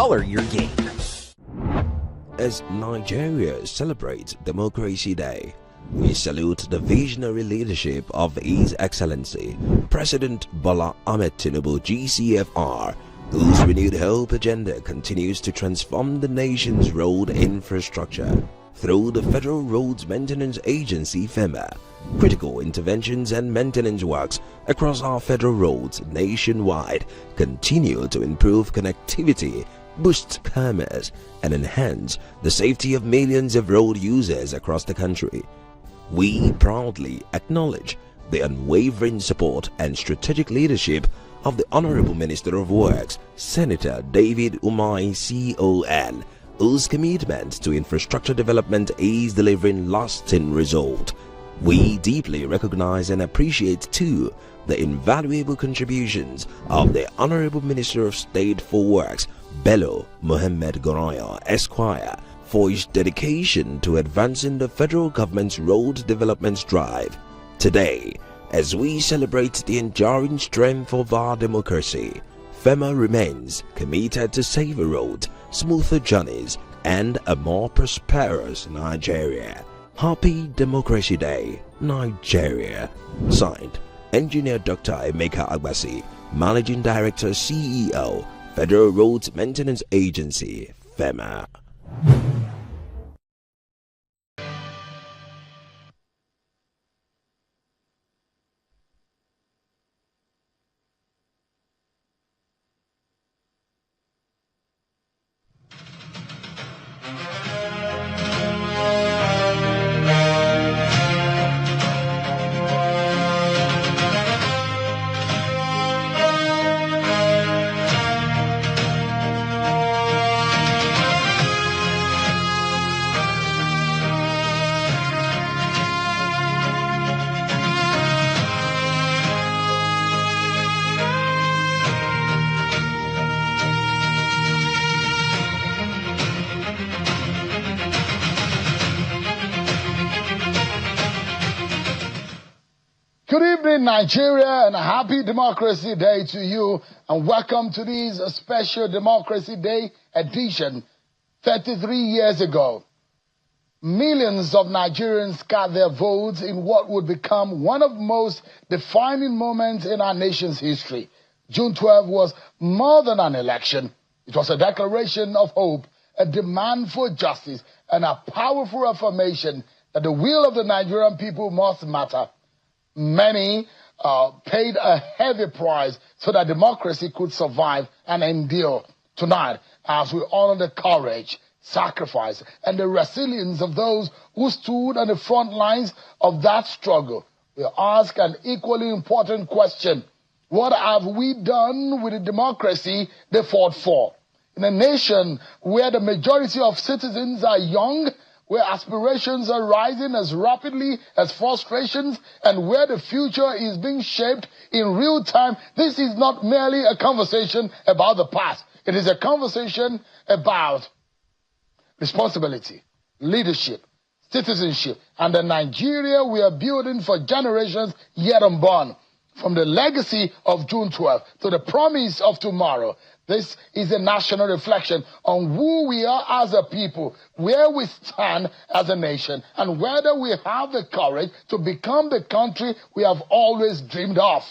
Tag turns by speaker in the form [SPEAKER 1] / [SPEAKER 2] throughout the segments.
[SPEAKER 1] color your game.
[SPEAKER 2] As Nigeria celebrates Democracy Day, we salute the visionary leadership of His Excellency President Bola Ahmed Tinubu GCFR, whose renewed hope agenda continues to transform the nation's road infrastructure through the Federal Roads Maintenance Agency FEMA. Critical interventions and maintenance works across our federal roads nationwide continue to improve connectivity, boost commerce, and enhance the safety of millions of road users across the country. We proudly acknowledge the unwavering support and strategic leadership of the Honorable Minister of Works, Senator David Umahi CON, whose commitment to infrastructure development is delivering lasting result. We deeply recognize and appreciate too the invaluable contributions of the Honorable Minister of State for Works, Bello Mohammed Goraya Esquire, for his dedication to advancing the federal government's road development drive. Today, as we celebrate the enduring strength of our democracy, FEMA remains committed to safer roads, smoother journeys, and a more prosperous Nigeria. Happy Democracy Day, Nigeria. Signed, Engineer Dr. Emeka Agbasi, Managing Director CEO, Federal Roads Maintenance Agency, FEMA.
[SPEAKER 3] Good evening, Nigeria, and a happy Democracy Day to you, and welcome to this special Democracy Day edition. 33 years ago, millions of Nigerians cast their votes in what would become one of the most defining moments in our nation's history. June 12 was more than an election. It was a declaration of hope, a demand for justice, and a powerful affirmation that the will of the Nigerian people must matter. Many paid a heavy price so that democracy could survive and endure. Tonight, as we honor the courage, sacrifice, and the resilience of those who stood on the front lines of that struggle, we ask an equally important question. What have we done with the democracy they fought for? In a nation where the majority of citizens are young, where aspirations are rising as rapidly as frustrations, and where the future is being shaped in real time, this is not merely a conversation about the past. It is a conversation about responsibility, leadership, citizenship, and the Nigeria we are building for generations yet unborn. From the legacy of June 12 to the promise of tomorrow, this is a national reflection on who we are as a people, where we stand as a nation, and whether we have the courage to become the country we have always dreamed of.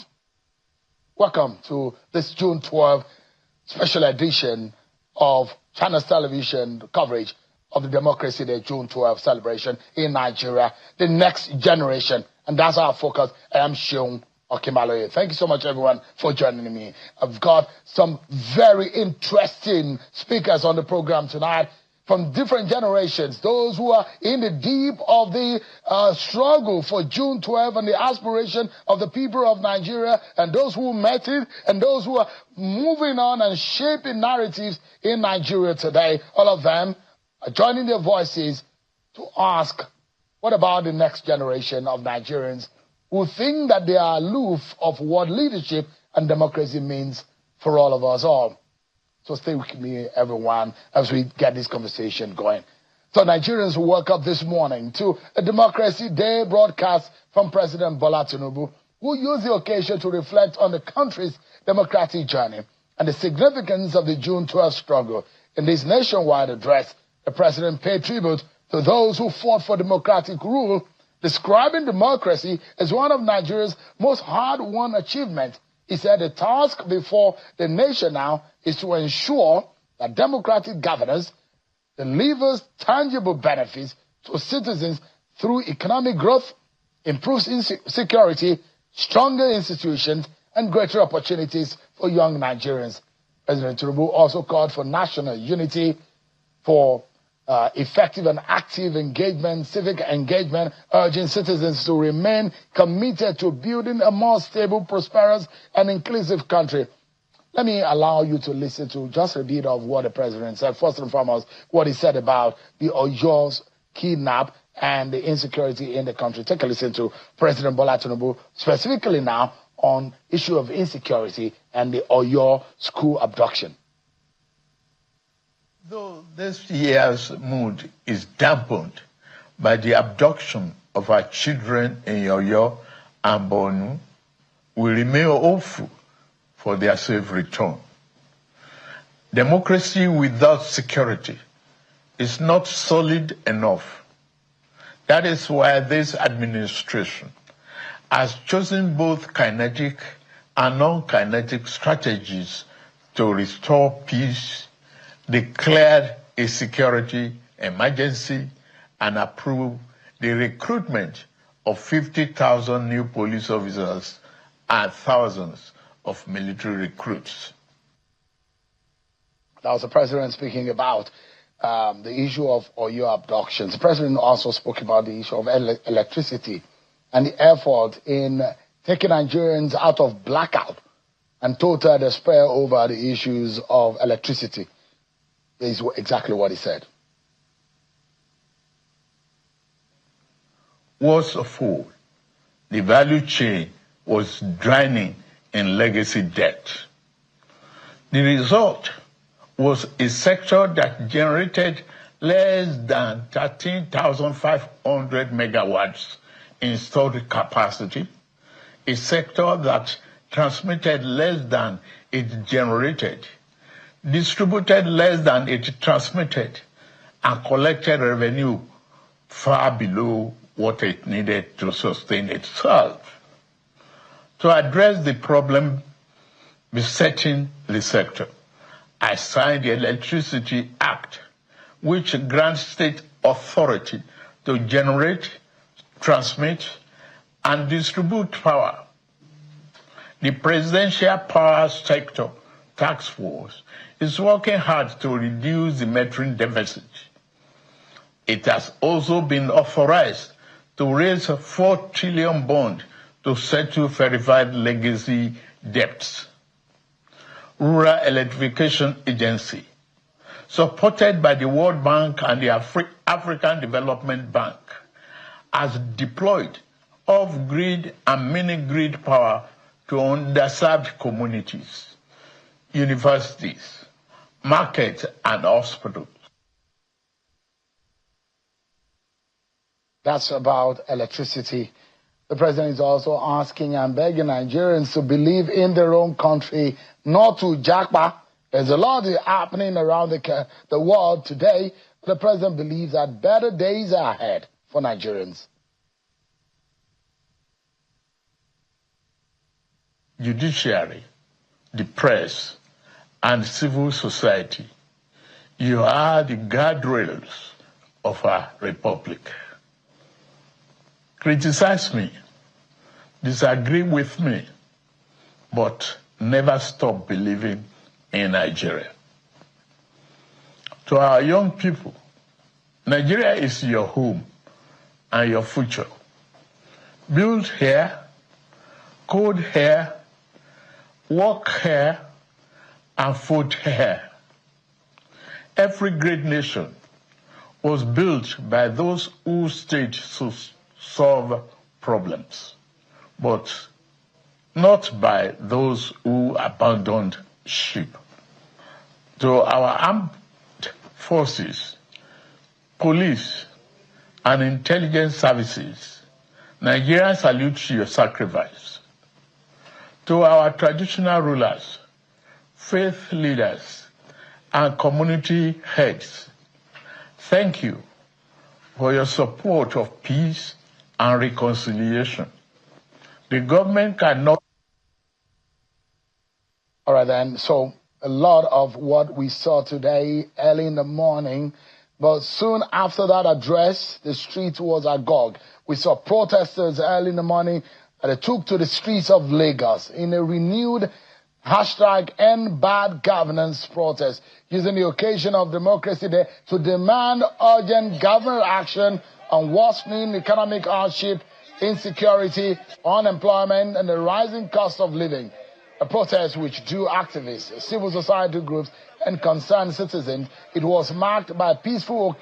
[SPEAKER 3] Welcome to this June 12 special edition of Channels Television coverage of the Democracy Day June 12 celebration in Nigeria, the next generation. And that's our focus. I am Seun Okimaloye. Thank you so much, everyone, for joining me. I've got some very interesting speakers on the program tonight from different generations, those who are in the deep of the struggle for June 12 and the aspiration of the people of Nigeria, and those who met it, and those who are moving on and shaping narratives in Nigeria today. All of them are joining their voices to ask, what about the next generation of Nigerians who think that they are aloof of what leadership and democracy means for all of us all? So stay with me, everyone, as we get this conversation going. So Nigerians woke up this morning to a Democracy Day broadcast from President Bola Tinubu, who used the occasion to reflect on the country's democratic journey and the significance of the June 12 struggle. In this nationwide address, the president paid tribute to those who fought for democratic rule, describing democracy as one of Nigeria's most hard-won achievements. He said the task before the nation now is to ensure that democratic governance delivers tangible benefits to citizens through economic growth, improves security, stronger institutions, and greater opportunities for young Nigerians. President Tinubu also called for national unity, for effective and active engagement, civic engagement, urging citizens to remain committed to building a more stable, prosperous, and inclusive country. Let me allow you to listen to just a bit of what the president said. First and foremost, what he said about the Oyo's kidnap and the insecurity in the country. Take a listen to President Bola Tinubu, specifically now on issue of insecurity and the Oyo school abduction.
[SPEAKER 1] Though this year's mood is dampened by the abduction of our children in Oyo and Borno, we remain hopeful for their safe return. Democracy without security is not solid enough. That is why this administration has chosen both kinetic and non-kinetic strategies to restore peace, declared a security emergency, and approved the recruitment of 50,000 new police officers and thousands of military recruits.
[SPEAKER 3] That was the president speaking about the issue of Oyo abductions. The president also spoke about the issue of electricity and the effort in taking Nigerians out of blackout and total despair over the issues of electricity. This is exactly what he said.
[SPEAKER 1] Worst of all, the value chain was draining in legacy debt. The result was a sector that generated less than 13,500 megawatts installed capacity, a sector that transmitted less than it generated, distributed less than it transmitted, and collected revenue far below what it needed to sustain itself. To address the problem besetting the sector, I signed the Electricity Act, which grants state authority to generate, transmit, and distribute power. The Presidential Power Sector Task Force is working hard to reduce the metering deficit. It has also been authorized to raise a 4 trillion bond to settle verified legacy debts. Rural Electrification Agency, supported by the World Bank and the African Development Bank, has deployed off-grid and mini-grid power to underserved communities, universities, markets, and hospitals.
[SPEAKER 3] That's about electricity. The president is also asking and begging Nigerians to believe in their own country, not to jackpot. There's a lot happening around the world today. The president believes that better days are ahead for Nigerians.
[SPEAKER 1] Judiciary, the press, and civil society, you are the guardrails of our republic. Criticize me, disagree with me, but never stop believing in Nigeria. To our young people, Nigeria is your home and your future. Build here, code here, work here, and vote here. Every great nation was built by those who stayed to solve problems, but not by those who abandoned ship. To our armed forces, police, and intelligence services, Nigeria salutes your sacrifice. To our traditional rulers, faith leaders, and community heads, thank you for your support of peace and reconciliation. The government cannot...
[SPEAKER 3] All right, then. So a lot of what we saw today early in the morning, but soon after that address, the street was agog. We saw protesters early in the morning that they took to the streets of Lagos in a renewed #EndBadGovernance protest, using the occasion of Democracy Day to demand urgent government action on worsening economic hardship, insecurity, unemployment, and the rising cost of living. A protest which drew activists, civil society groups, and concerned citizens. It was marked by peaceful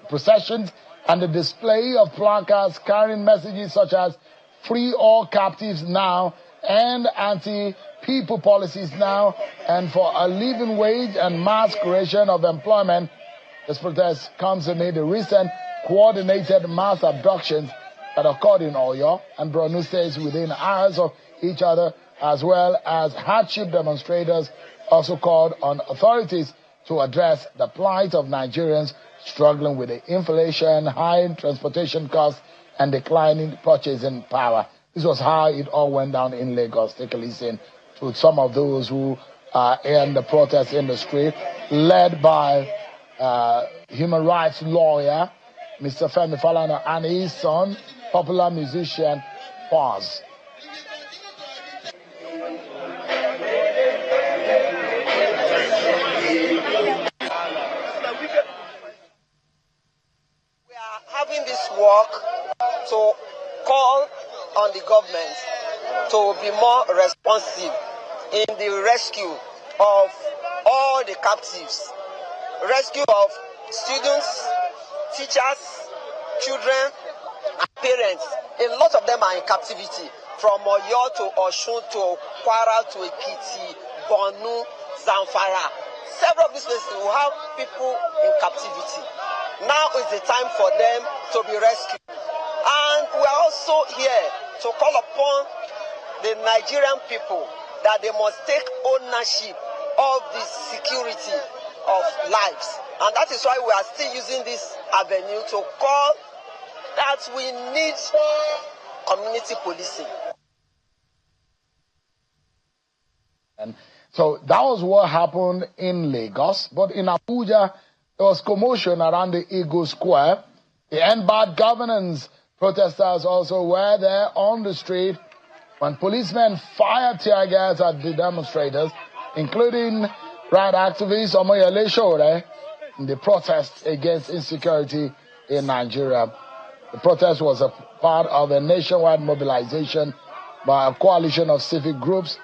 [SPEAKER 3] processions and the display of placards carrying messages such as "Free all captives now" and "Anti-people policies now," and for a living wage and mass creation of employment. This protest comes amid the recent coordinated mass abductions that occurred in Oyo and Borno states within hours of each other, as well as hardship demonstrators also called on authorities to address the plight of Nigerians struggling with the inflation, high transportation costs, and declining purchasing power. This was how it all went down in Lagos. Take a listen to some of those who are in the protest in the street, led by human rights lawyer Mr. Femi Falana and his son, popular musician Paz.
[SPEAKER 4] We are having this work to call on the government to be more responsive in the rescue of all the captives, rescue of students, teachers, children, and parents. A lot of them are in captivity, from Oyo to Osun to Kwara to Ekiti, Borno, Zamfara. Several of these places will have people in captivity. Now is the time for them to be rescued. And we are also here to call upon the Nigerian people that they must take ownership of the security of lives. And that is why we are still using this avenue to call that we need community policing.
[SPEAKER 3] And so that was what happened in Lagos. But in Abuja, there was commotion around the Eagle Square. The EndBadGovernance protesters also were there on the street when policemen fired tear gas at the demonstrators, including right activist Omoyele Sowore, in the protest against insecurity in Nigeria. The protest was a part of a nationwide mobilization by a coalition of civic groups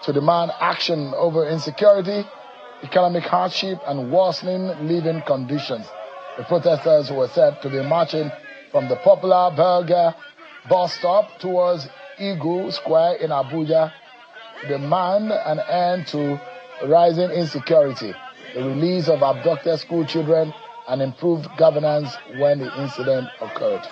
[SPEAKER 3] to demand action over insecurity, economic hardship, and worsening living conditions. The protesters were said to be marching from the popular Burger bus stop towards Eagle Square in Abuja to demand an end to rising insecurity, the release of abducted school children, and improved governance when the incident occurred.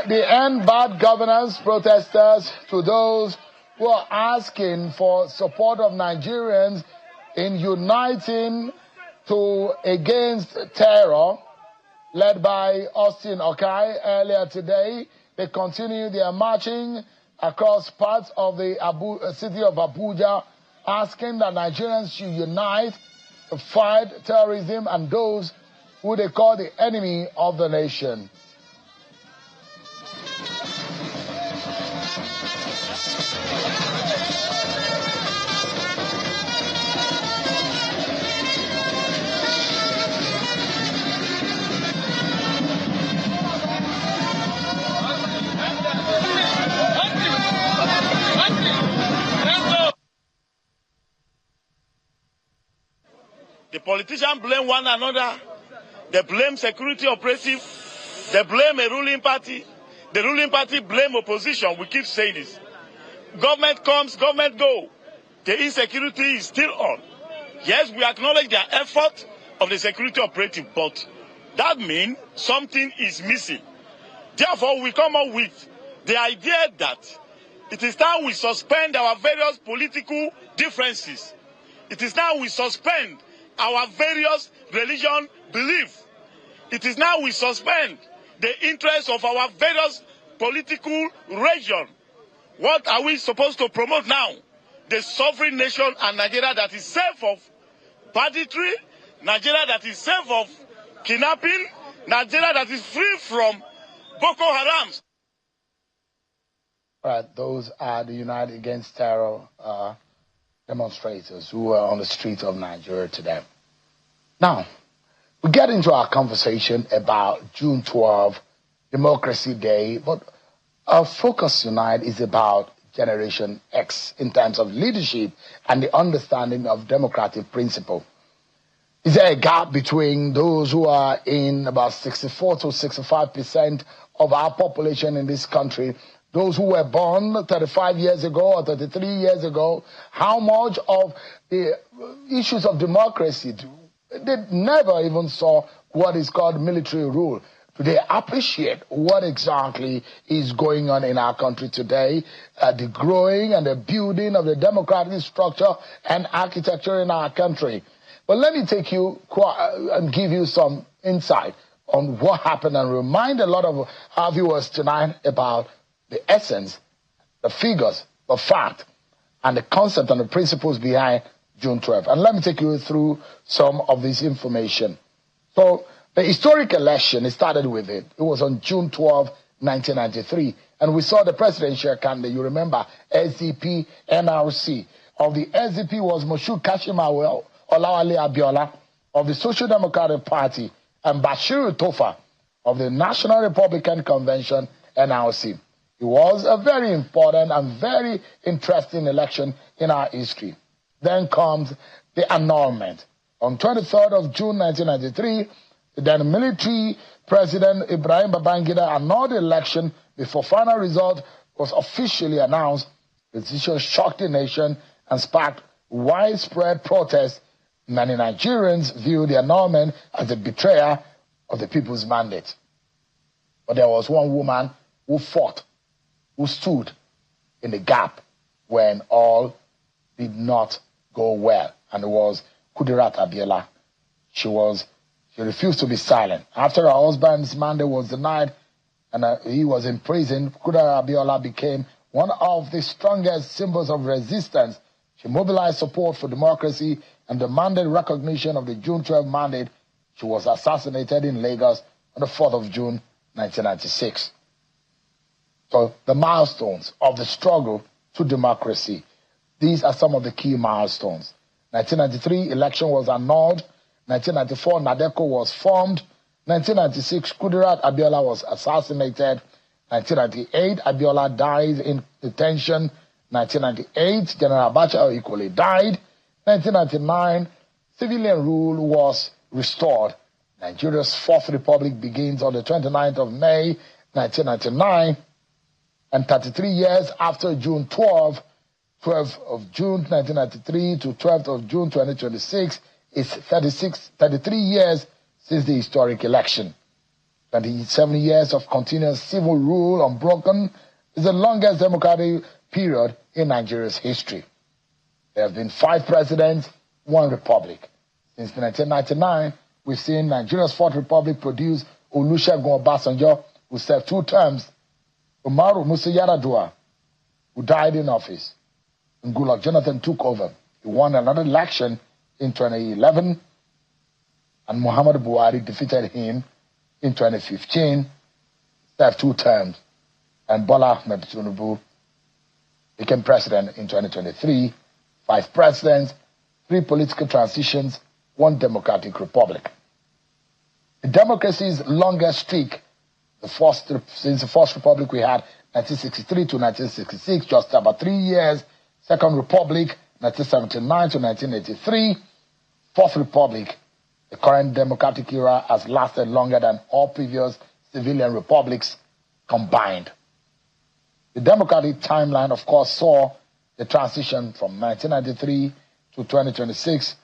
[SPEAKER 3] The EndBadGovernance protesters, to those who are asking for support of Nigerians in uniting against terror, led by Austin Okai earlier today. They continue their marching across parts of the city of Abuja, asking that Nigerians should unite to fight terrorism and those who they call the enemy of the nation.
[SPEAKER 5] The politicians blame one another. They blame security operative. They blame a ruling party. The ruling party blame opposition. We keep saying this. Government comes, government go. The insecurity is still on. Yes, we acknowledge their effort, of the security operative, but that means something is missing. Therefore, we come up with the idea that it is now we suspend our various political differences. It is now we suspend our various religion beliefs. It is now we suspend the interests of our various political region. What are we supposed to promote now? The sovereign nation and Nigeria that is safe of banditry, Nigeria that is safe of kidnapping, Nigeria that is free from Boko Haram.
[SPEAKER 3] Right, those are the United Against Terror demonstrators who are on the streets of Nigeria today. Now, we get into our conversation about June 12, Democracy Day, but our focus tonight is about Generation X in terms of leadership and the understanding of democratic principle. Is there a gap between those who are in about 64 to 65% of our population in this country, those who were born 35 years ago or 33 years ago? How much of the issues of democracy, they never even saw what is called military rule. Do they appreciate what exactly is going on in our country today, the growing and the building of the democratic structure and architecture in our country? But let me take you and give you some insight on what happened and remind a lot of our viewers tonight about the essence, the figures, the fact, and the concept and the principles behind June 12. And let me take you through some of this information. So the historic election, it started with it. It was on June 12, 1993. And we saw the presidential candidate, you remember, SDP NRC. Of the SDP was Moshood Kashimawo Olawale Abiola of the Social Democratic Party and Bashir Tofa of the National Republican Convention NRC. It was a very important and very interesting election in our history. Then comes the annulment. On 23rd of June 1993, the then military president Ibrahim Babangida annulled the election before final result was officially announced. The decision shocked the nation and sparked widespread protests. Many Nigerians viewed the annulment as a betrayal of the people's mandate. But there was one woman who fought, who stood in the gap when all did not go well, and it was Kudirat Abiola. She refused to be silent. After her husband's mandate was denied and he was imprisoned, Kudirat Abiola became one of the strongest symbols of resistance. She mobilized support for democracy and demanded recognition of the June 12 mandate. She was assassinated in Lagos on the 4th of June, 1996. So the milestones of the struggle to democracy. These are some of the key milestones. 1993, election was annulled. 1994, NADECO was formed. 1996, Kudirat Abiola was assassinated. 1998, Abiola died in detention. 1998, General Abacha equally died. 1999, civilian rule was restored. Nigeria's Fourth Republic begins on the 29th of May, 1999. And 33 years after June 12th of June 1993 to 12th of June 2026 is 33 years since the historic election. 27 years of continuous civil rule unbroken is the longest democratic period in Nigeria's history. There have been 5 presidents, 1 republic. Since 1999, we've seen Nigeria's Fourth Republic produce Olusegun Obasanjo, who served 2 terms, Umaru Musa Yar'Adua, who died in office, and Goodluck Jonathan took over. He won another election in 2011, and Muhammadu Buhari defeated him in 2015, served 2 terms, and Bola Ahmed Tinubu became president in 2023. 5 presidents, 3 political transitions, 1 democratic republic. The democracy's longest streak, since the First Republic we had 1963 to 1966, just about 3 years. Second Republic, 1979 to 1983. Fourth Republic, the current democratic era, has lasted longer than all previous civilian republics combined. The democratic timeline, of course, saw the transition from 1993 to 2026,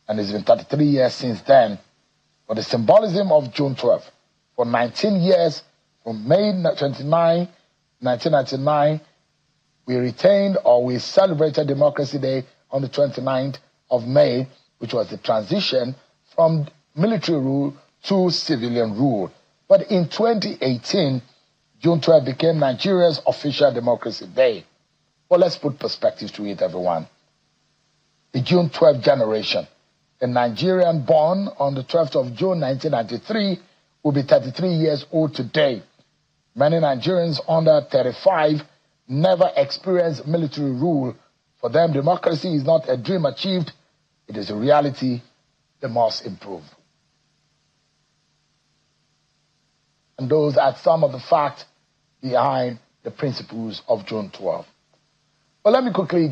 [SPEAKER 3] and it's been 33 years since then. But the symbolism of June 12th, for 19 years, from May 29, 1999, we retained or we celebrated Democracy Day on the 29th of May, which was the transition from military rule to civilian rule. But in 2018, June 12 became Nigeria's official Democracy Day. Well, let's put perspective to it, everyone. The June 12 generation, a Nigerian born on the 12th of June 1993, will be 33 years old today. Many Nigerians under 35 never experienced military rule. For them, democracy is not a dream achieved, it is a reality they must improve. And those are some of the facts behind the principles of June 12. But let me quickly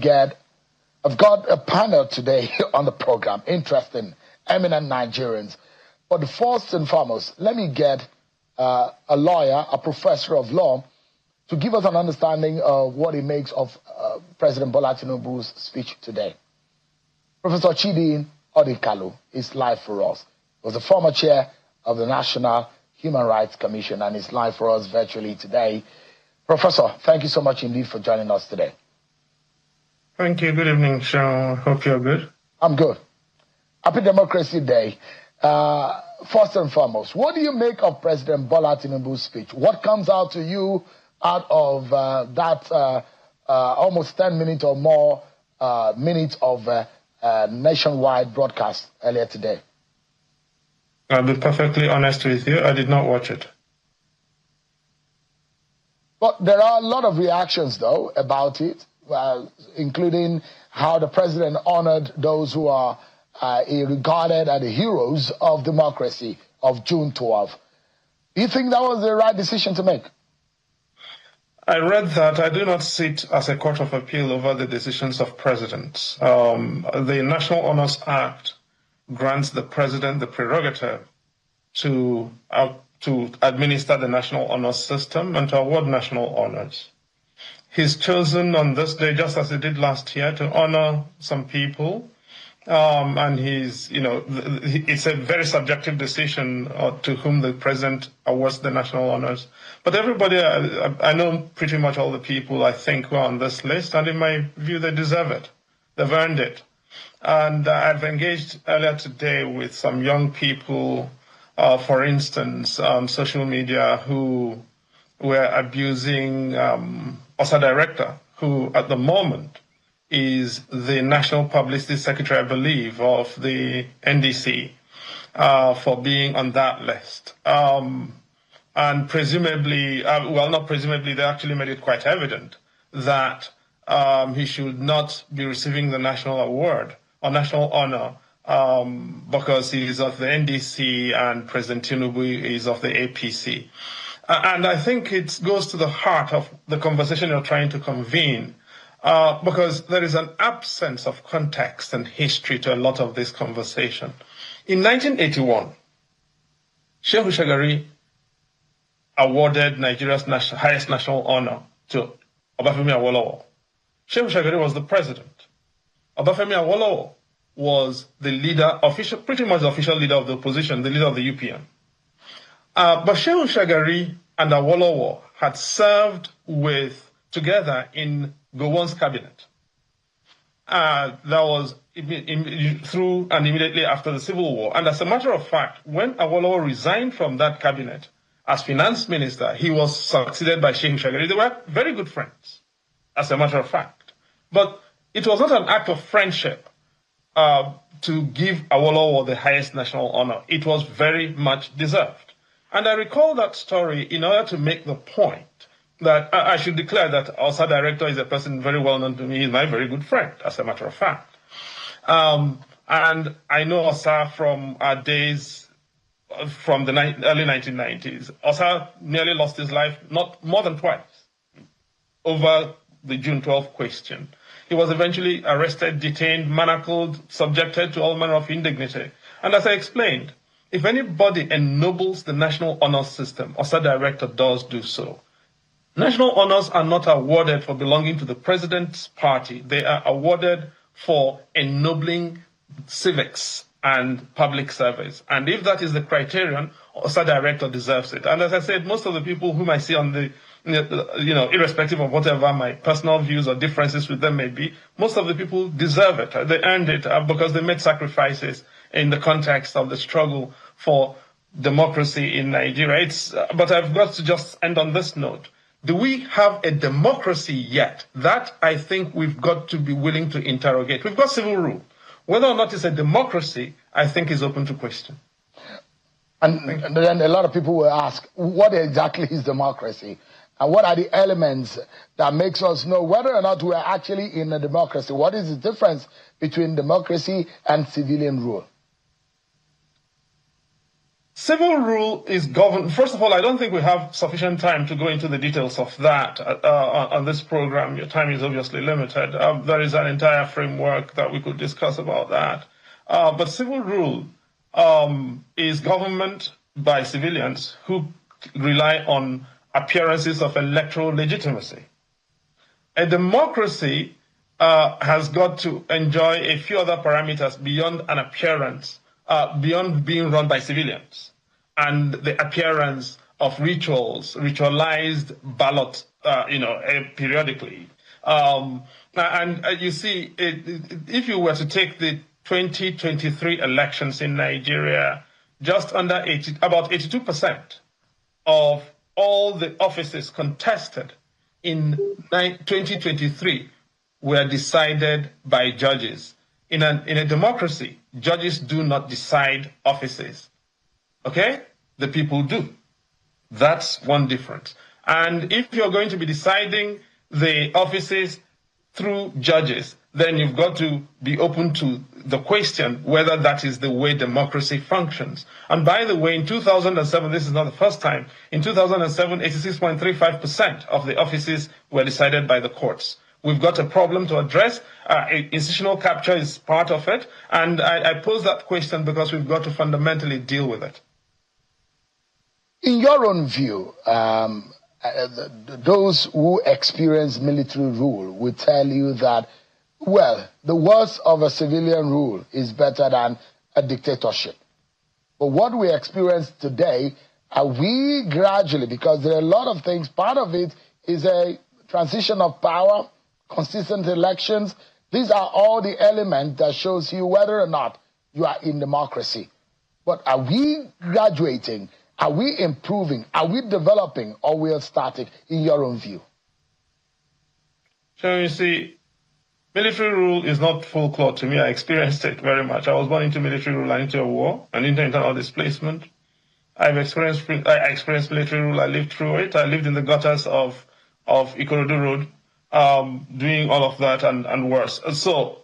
[SPEAKER 3] I've got a panel today on the program, interesting, eminent Nigerians. But first and foremost, let me get a lawyer, a professor of law, to give us an understanding of what he makes of President Bola Tinubu's speech today. Professor Chidi Odikalu is live for us. He was the former chair of the National Human Rights Commission and is live for us virtually today. Professor, thank you so much indeed for joining us today.
[SPEAKER 6] Thank you. Good evening, Sean. Hope you're good.
[SPEAKER 3] I'm good. Happy Democracy Day. First and foremost, what do you make of President Bola Tinubu's speech? What comes out to you out of that almost 10 minutes or more minutes of nationwide broadcast earlier today?
[SPEAKER 6] I'll be perfectly honest with you. I did not watch it.
[SPEAKER 3] But there are a lot of reactions, though, about it, including how the president honored those who are regarded as the heroes of democracy of June 12. Do you think that was the right decision to make?
[SPEAKER 6] I read that. I do not sit as a court of appeal over the decisions of presidents. The National Honors Act grants the president the prerogative to administer the national honors system and to award national honors. He's chosen on this day, just as he did last year, to honor some people. And it's a very subjective decision to whom the president awards the national honors. But everybody, I know pretty much all the people I think who are on this list, and in my view, they deserve it. They've earned it. And I've engaged earlier today with some young people, for instance, on social media, who were abusing OSA director, who at the moment is the National Publicity Secretary, I believe, of the NDC, for being on that list. And presumably, not presumably, they actually made it quite evident that he should not be receiving the national award or national honor because he is of the NDC and President Tinubu is of the APC. And I think it goes to the heart of the conversation you're trying to convene, because there is an absence of context and history to a lot of this conversation. In 1981, Shehu Shagari awarded Nigeria's highest national honor to Obafemi Awolowo. Shehu Shagari was the president. Obafemi Awolowo was the leader, pretty much the official leader of the opposition, the leader of the UPN. But Shehu Shagari and Awolowo had served together in Gowon's cabinet. That was through and immediately after the Civil War. And as a matter of fact, when Awolowo resigned from that cabinet as finance minister, he was succeeded by Shehu Shagari. They were very good friends, as a matter of fact. But it was not an act of friendship to give Awolowo the highest national honor. It was very much deserved. And I recall that story in order to make the point that I should declare that OSA director is a person very well known to me. He's my very good friend, as a matter of fact. And I know OSA from our days from the early 1990s. OSA nearly lost his life not more than twice over the June 12 question. He was eventually arrested, detained, manacled, subjected to all manner of indignity. And as I explained, if anybody ennobles the national honors system, OSA director does do so. National honors are not awarded for belonging to the president's party. They are awarded for ennobling civics and public service. And if that is the criterion, officer director deserves it. And as I said, most of the people whom I see on the, irrespective of whatever my personal views or differences with them may be, most of the people deserve it. They earned it because they made sacrifices in the context of the struggle for democracy in Nigeria. But I've got to just end on this note. Do we have a democracy yet? That I think we've got to be willing to interrogate. We've got civil rule. Whether or not it's a democracy, I think is open to question.
[SPEAKER 3] And then a lot of people will ask, what exactly is democracy? And what are the elements that makes us know whether or not we are actually in a democracy? What is the difference between democracy and civilian rule?
[SPEAKER 6] Civil rule is governed. First of all, I don't think we have sufficient time to go into the details of that on this program. Your time is obviously limited. There is an entire framework that we could discuss about that. But civil rule is government by civilians who rely on appearances of electoral legitimacy. A democracy has got to enjoy a few other parameters beyond an appearance, beyond being run by civilians, and the appearance of ritualized ballot, periodically. And you see, if you were to take the 2023 elections in Nigeria, just under about 82% of all the offices contested in 2023 were decided by judges. In a democracy, judges do not decide offices. Okay? The people do. That's one difference. And if you're going to be deciding the offices through judges, then you've got to be open to the question whether that is the way democracy functions. And by the way, in 2007, this is not the first time, in 2007, 86.35% of the offices were decided by the courts. We've got a problem to address. Institutional capture is part of it. And I pose that question because we've got to fundamentally deal with it.
[SPEAKER 3] In your own view, those who experience military rule will tell you that, well, the worst of a civilian rule is better than a dictatorship. But what we experience today, are we gradually, because there are a lot of things, part of it is a transition of power, consistent elections. These are all the elements that shows you whether or not you are in democracy. But are we graduating? Are we improving? Are we developing? Or we are static, in your own view?
[SPEAKER 6] So you see, military rule is not full cloth to me. I experienced it very much. I was born into military rule and into a war and into internal displacement. I experienced military rule. I lived through it. I lived in the gutters of Ikorodu Road, doing all of that and worse. So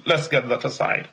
[SPEAKER 6] let's get that aside.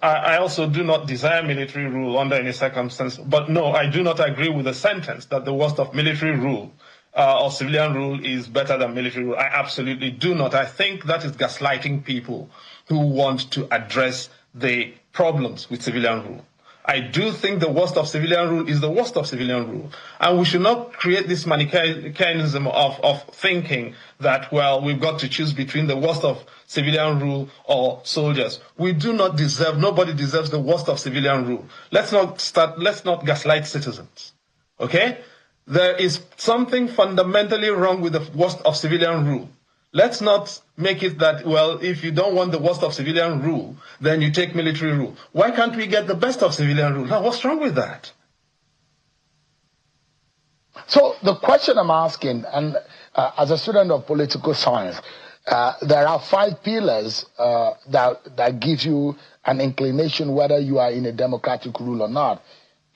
[SPEAKER 6] I also do not desire military rule under any circumstance. But no, I do not agree with the sentence that the worst of military rule or civilian rule is better than military rule. I absolutely do not. I think that is gaslighting people who want to address the problems with civilian rule. I do think the worst of civilian rule is the worst of civilian rule. And we should not create this Manichaeism of thinking that, well, we've got to choose between the worst of civilian rule or soldiers. We do not deserve, nobody deserves the worst of civilian rule. Let's not gaslight citizens. Okay? There is something fundamentally wrong with the worst of civilian rule. Let's not make it that, well, if you don't want the worst of civilian rule, then you take military rule. Why can't we get the best of civilian rule? Now, what's wrong with that?
[SPEAKER 3] So the question I'm asking, and as a student of political science, there are 5 pillars that give you an inclination whether you are in a democratic rule or not,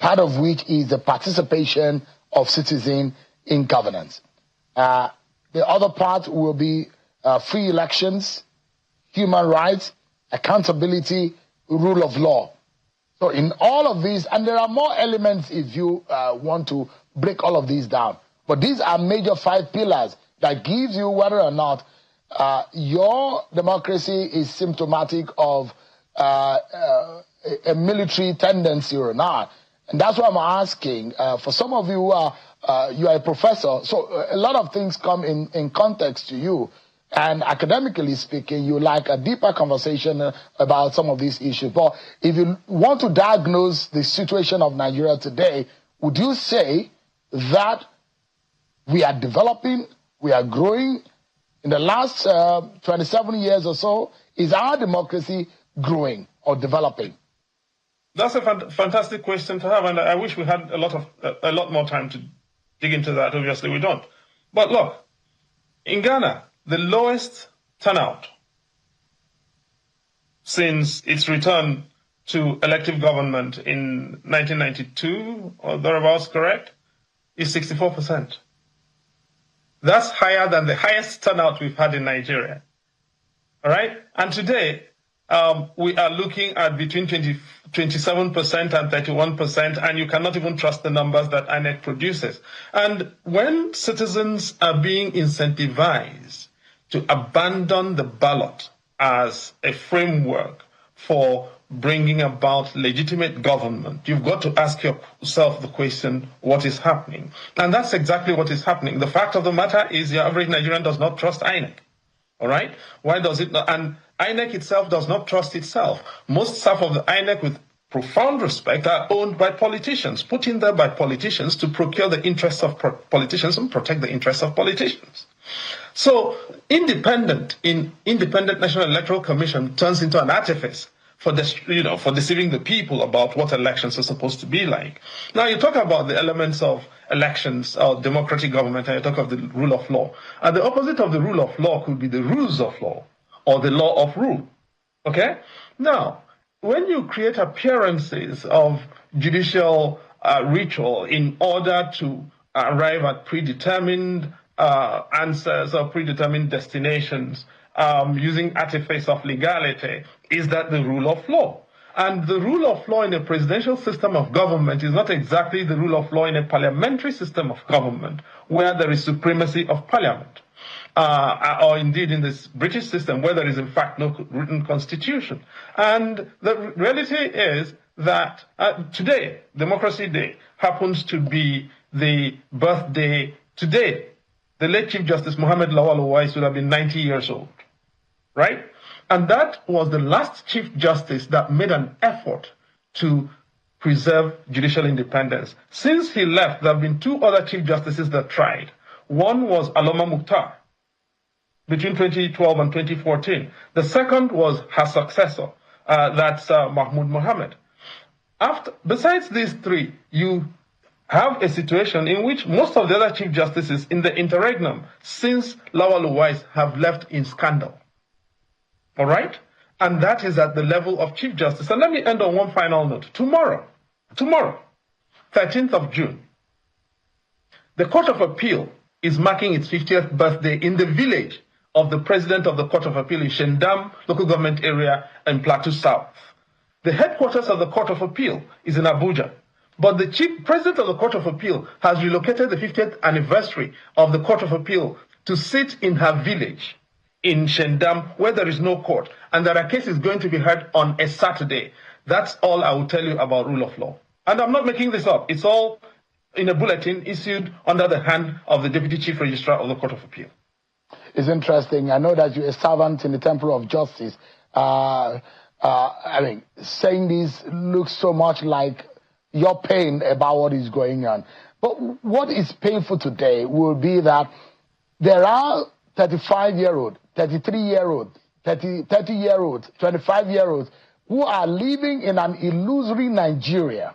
[SPEAKER 3] part of which is the participation of citizens in governance. The other part will be free elections, human rights, accountability, rule of law. So in all of these, and there are more elements if you want to break all of these down, but these are major 5 pillars that gives you whether or not your democracy is symptomatic of a military tendency or not. And that's why I'm asking, for some of you who are, you are a professor, so a lot of things come in context to you. And academically speaking, you like a deeper conversation about some of these issues. But if you want to diagnose the situation of Nigeria today, would you say that we are developing, we are growing? In the last 27 years or so, is our democracy growing or developing?
[SPEAKER 6] That's a fantastic question to have, and I wish we had a lot more time to dig into that. Obviously, we don't. But look, in Ghana, the lowest turnout since its return to elective government in 1992 or thereabouts, correct, is 64%. That's higher than the highest turnout we've had in Nigeria. All right? And today, we are looking at between 27% and 31%, and you cannot even trust the numbers that INEC produces. And when citizens are being incentivized to abandon the ballot as a framework for bringing about legitimate government, you've got to ask yourself the question, what is happening? And that's exactly what is happening. The fact of the matter is the average Nigerian does not trust INEC. All right? Why does it not? And INEC itself does not trust itself. Most staff of the INEC, with profound respect, are owned by politicians, put in there by politicians to procure the interests of politicians and protect the interests of politicians. So independent National Electoral Commission turns into an artifice for deceiving the people about what elections are supposed to be like. Now you talk about the elements of elections or democratic government, and you talk of the rule of law. And the opposite of the rule of law could be the rules of law or the law of rule. Okay? Now, when you create appearances of judicial ritual in order to arrive at predetermined answers or predetermined destinations using artifice of legality, is that the rule of law? And the rule of law in a presidential system of government is not exactly the rule of law in a parliamentary system of government, where there is supremacy of parliament. Or indeed in this British system, where there is in fact no written constitution. And the reality is that today, Democracy Day, happens to be the birthday today. The late Chief Justice Mohammed Lawal Uwais would have been 90 years old, right? And that was the last Chief Justice that made an effort to preserve judicial independence. Since he left, there have been two other Chief Justices that tried. One was Aloma Mukhtar, between 2012 and 2014. The second was her successor, that's Mahmoud Mohammed. Besides these three, you have a situation in which most of the other Chief Justices in the interregnum since Lawal Uwais have left in scandal. All right? And that is at the level of Chief Justice. And let me end on one final note. Tomorrow, 13th of June, the Court of Appeal is marking its 50th birthday in the village of the President of the Court of Appeal in Shendam local government area in Plateau South. The headquarters of the Court of Appeal is in Abuja. But the Chief President of the Court of Appeal has relocated the 50th anniversary of the Court of Appeal to sit in her village in Shendam, where there is no court, and there are cases going to be heard on a Saturday. That's all I will tell you about rule of law. And I'm not making this up. It's all in a bulletin issued under the hand of the Deputy Chief Registrar of the Court of Appeal.
[SPEAKER 3] It's interesting. I know that you're a servant in the Temple of Justice. Saying this looks so much like you're pained about what is going on. But what is painful today will be that there are 35-year-old, 33-year-old, 30-year-old, 25-year-olds who are living in an illusory Nigeria.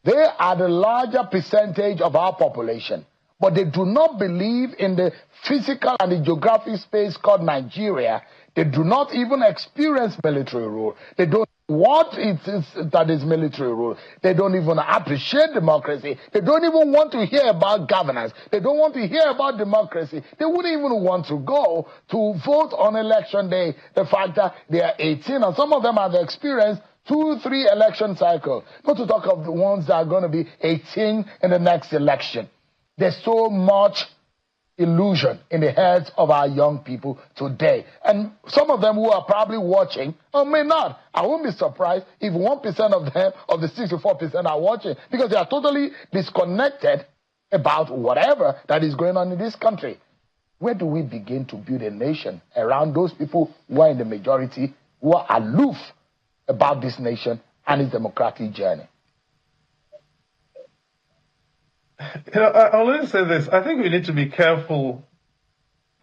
[SPEAKER 3] They are the larger percentage of our population, but they do not believe in the physical and the geographic space called Nigeria. They do not even experience military rule. They don't know what it is that is military rule. They don't even appreciate democracy. They don't even want to hear about governance. They don't want to hear about democracy. They wouldn't even want to go to vote on election day. The fact that they are 18 and some of them have experienced 2-3 election cycles. Not to talk of the ones that are going to be 18 in the next election. There's so much illusion in the heads of our young people today. And some of them who are probably watching, or may not. I won't be surprised if 1% of them, of the 64% are watching, because they are totally disconnected about whatever that is going on in this country. Where do we begin to build a nation around those people who are in the majority, who are aloof about this nation and its democratic journey?
[SPEAKER 6] I'll only say this. I think we need to be careful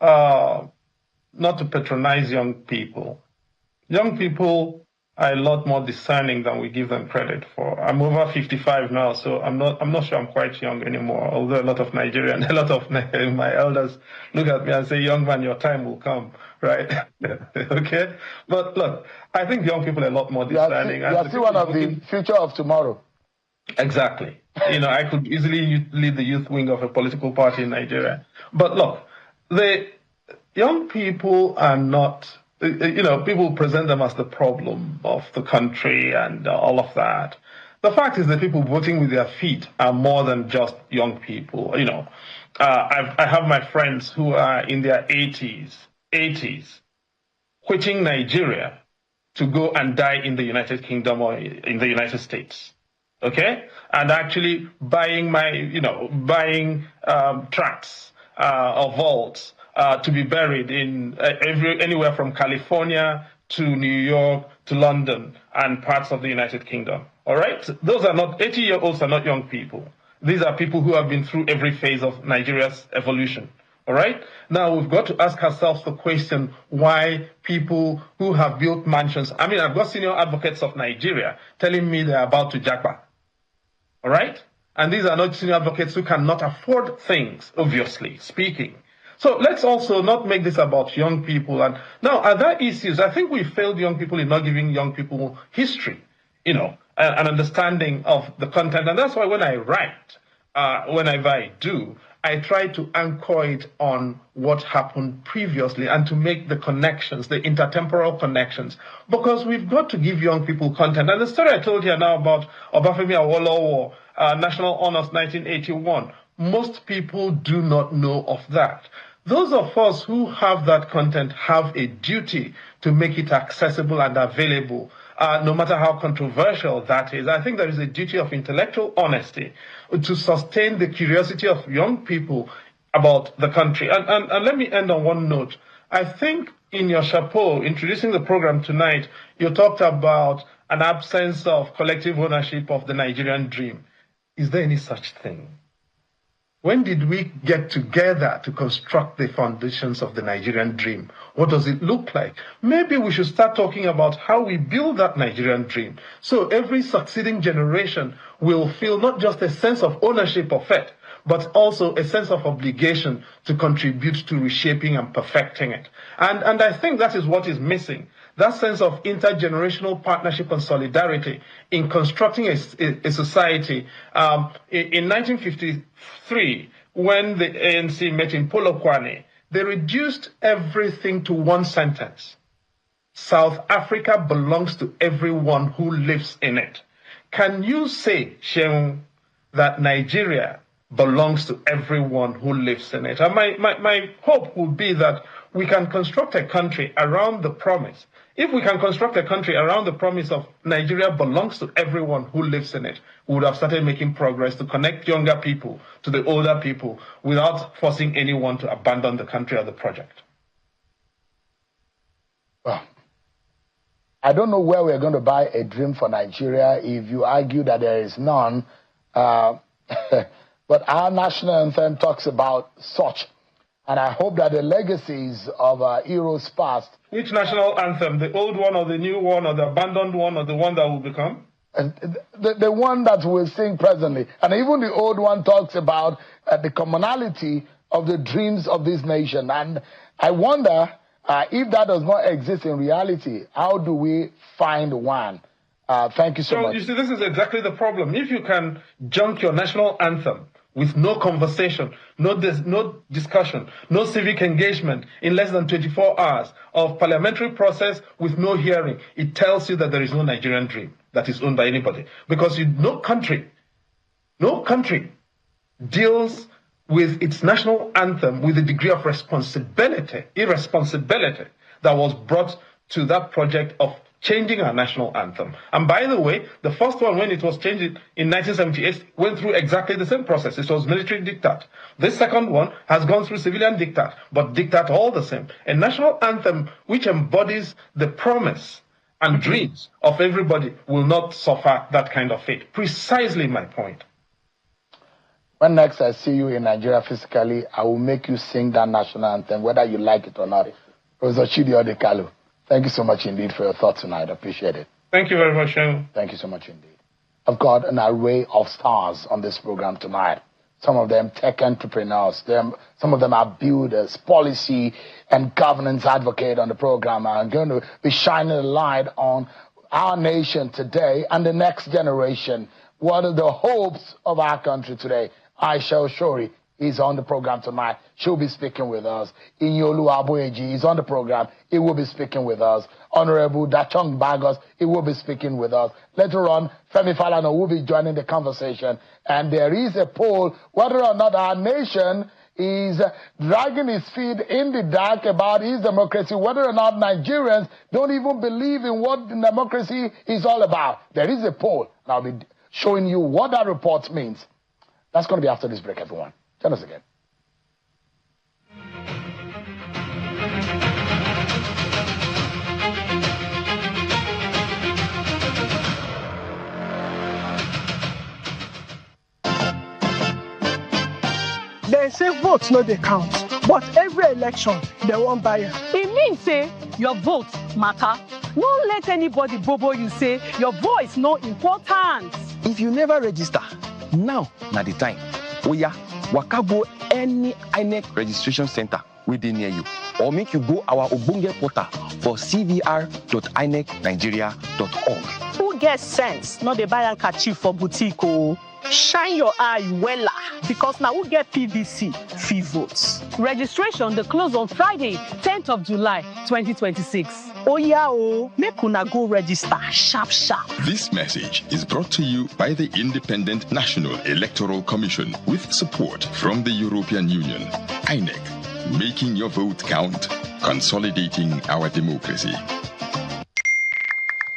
[SPEAKER 6] not to patronize young people. Young people are a lot more discerning than we give them credit for. I'm over 55 now, so I'm not sure I'm quite young anymore, although a lot of Nigerians, a lot of my elders look at me and say, young man, your time will come, right? Okay? But look, I think young people are a lot more discerning.
[SPEAKER 3] You are still one of the future of tomorrow.
[SPEAKER 6] Exactly. I could easily lead the youth wing of a political party in Nigeria. But look, the young people are not, people present them as the problem of the country and all of that. The fact is that people voting with their feet are more than just young people. I have my friends who are in their 80s, quitting Nigeria to go and die in the United Kingdom or in the United States. Okay, and actually buying tracts or vaults to be buried in anywhere from California to New York to London and parts of the United Kingdom. All right, those are not 80-year-olds are not young people. These are people who have been through every phase of Nigeria's evolution. All right, now we've got to ask ourselves the question why people who have built mansions. I mean, I've got senior advocates of Nigeria telling me they're about to jackpot. All right? And these are not senior advocates who cannot afford things, obviously speaking. So let's also not make this about young people. And now, other issues, I think we failed young people in not giving young people history, an understanding of the content. And that's why when I write, whenever I do, I try to anchor it on what happened previously and to make the connections, the intertemporal connections, because we've got to give young people content. And the story I told you now about Obafemi Awolowo, National Honors 1981, most people do not know of that. Those of us who have that content have a duty to make it accessible and available, no matter how controversial that is. I think there is a duty of intellectual honesty to sustain the curiosity of young people about the country. And let me end on one note. I think in your chapeau, introducing the program tonight, you talked about an absence of collective ownership of the Nigerian dream. Is there any such thing? When did we get together to construct the foundations of the Nigerian dream? What does it look like? Maybe we should start talking about how we build that Nigerian dream. So every succeeding generation will feel not just a sense of ownership of it, but also a sense of obligation to contribute to reshaping and perfecting it. And I think that is what is missing. That sense of intergenerational partnership and solidarity in constructing a society. In 1953, when the ANC met in Polokwane, they reduced everything to one sentence. South Africa belongs to everyone who lives in it. Can you say, Sheung, that Nigeria belongs to everyone who lives in it? And my hope would be that we can construct a country around the promise. If we can construct a country around the promise of Nigeria belongs to everyone who lives in it, we would have started making progress to connect younger people to the older people without forcing anyone to abandon the country or the project.
[SPEAKER 3] Well, I don't know where we're going to buy a dream for Nigeria if you argue that there is none. But our national anthem talks about such. And I hope that the legacies of our heroes past.
[SPEAKER 6] Which national anthem? The old one or the new one or the abandoned one or the one that will become?
[SPEAKER 3] The one that we'll sing presently. And even the old one talks about the commonality of the dreams of this nation. And I wonder if that does not exist in reality, how do we find one? Thank you so much.
[SPEAKER 6] You see, this is exactly the problem. If you can junk your national anthem with no conversation, no discussion, no civic engagement in less than 24 hours of parliamentary process with no hearing, it tells you that there is no Nigerian dream that is owned by anybody. Because no country deals with its national anthem with the degree of irresponsibility that was brought to that project of changing our national anthem. And by the way, the first one, when it was changed in 1978, went through exactly the same process. It was military diktat. This second one has gone through civilian diktat, but diktat all the same. A national anthem which embodies the promise and dreams of everybody will not suffer that kind of fate. Precisely my point.
[SPEAKER 3] When next I see you in Nigeria physically, I will make you sing that national anthem, whether you like it or not. Professor Chidi Odekalu, thank you so much indeed for your thoughts tonight. I appreciate it.
[SPEAKER 6] Thank you very much, Sean.
[SPEAKER 3] Thank you so much indeed. I've got an array of stars on this program tonight. Some of them tech entrepreneurs. Some of them are builders, policy and governance advocate on the program. I'm going to be shining a light on our nation today and the next generation. What are the hopes of our country today? Aisha Oshori is on the program tonight. She'll be speaking with us. Inyolu Aboyeji is on the program. He will be speaking with us. Honorable Dachong Bagos, he will be speaking with us. Later on, Femi Falana will be joining the conversation. And there is a poll whether or not our nation is dragging his feet in the dark about his democracy, whether or not Nigerians don't even believe in what democracy is all about. There is a poll, and I'll be showing you what that report means. That's going to be after this break, everyone. Join us again.
[SPEAKER 7] They say votes no they count, but every election they won't buy it.
[SPEAKER 8] It means say your vote matter. Don't let anybody bobo you say your voice no important.
[SPEAKER 9] If you never register, now na the time. Oya, waka go any INEC registration center within near you, or make you go our Obunge portal for cvr.inecnigeria.org.
[SPEAKER 7] Who gets sense? No they buy and catch you for boutique. Oh. Shine your eye wella, because now we get PVC free votes.
[SPEAKER 8] Registration the close on Friday, 10th of July, 2026.
[SPEAKER 7] Oh yeah, oh, make una go register sharp.
[SPEAKER 10] This message is brought to you by the Independent National Electoral Commission with support from the European Union. INEC, making your vote count, consolidating our democracy.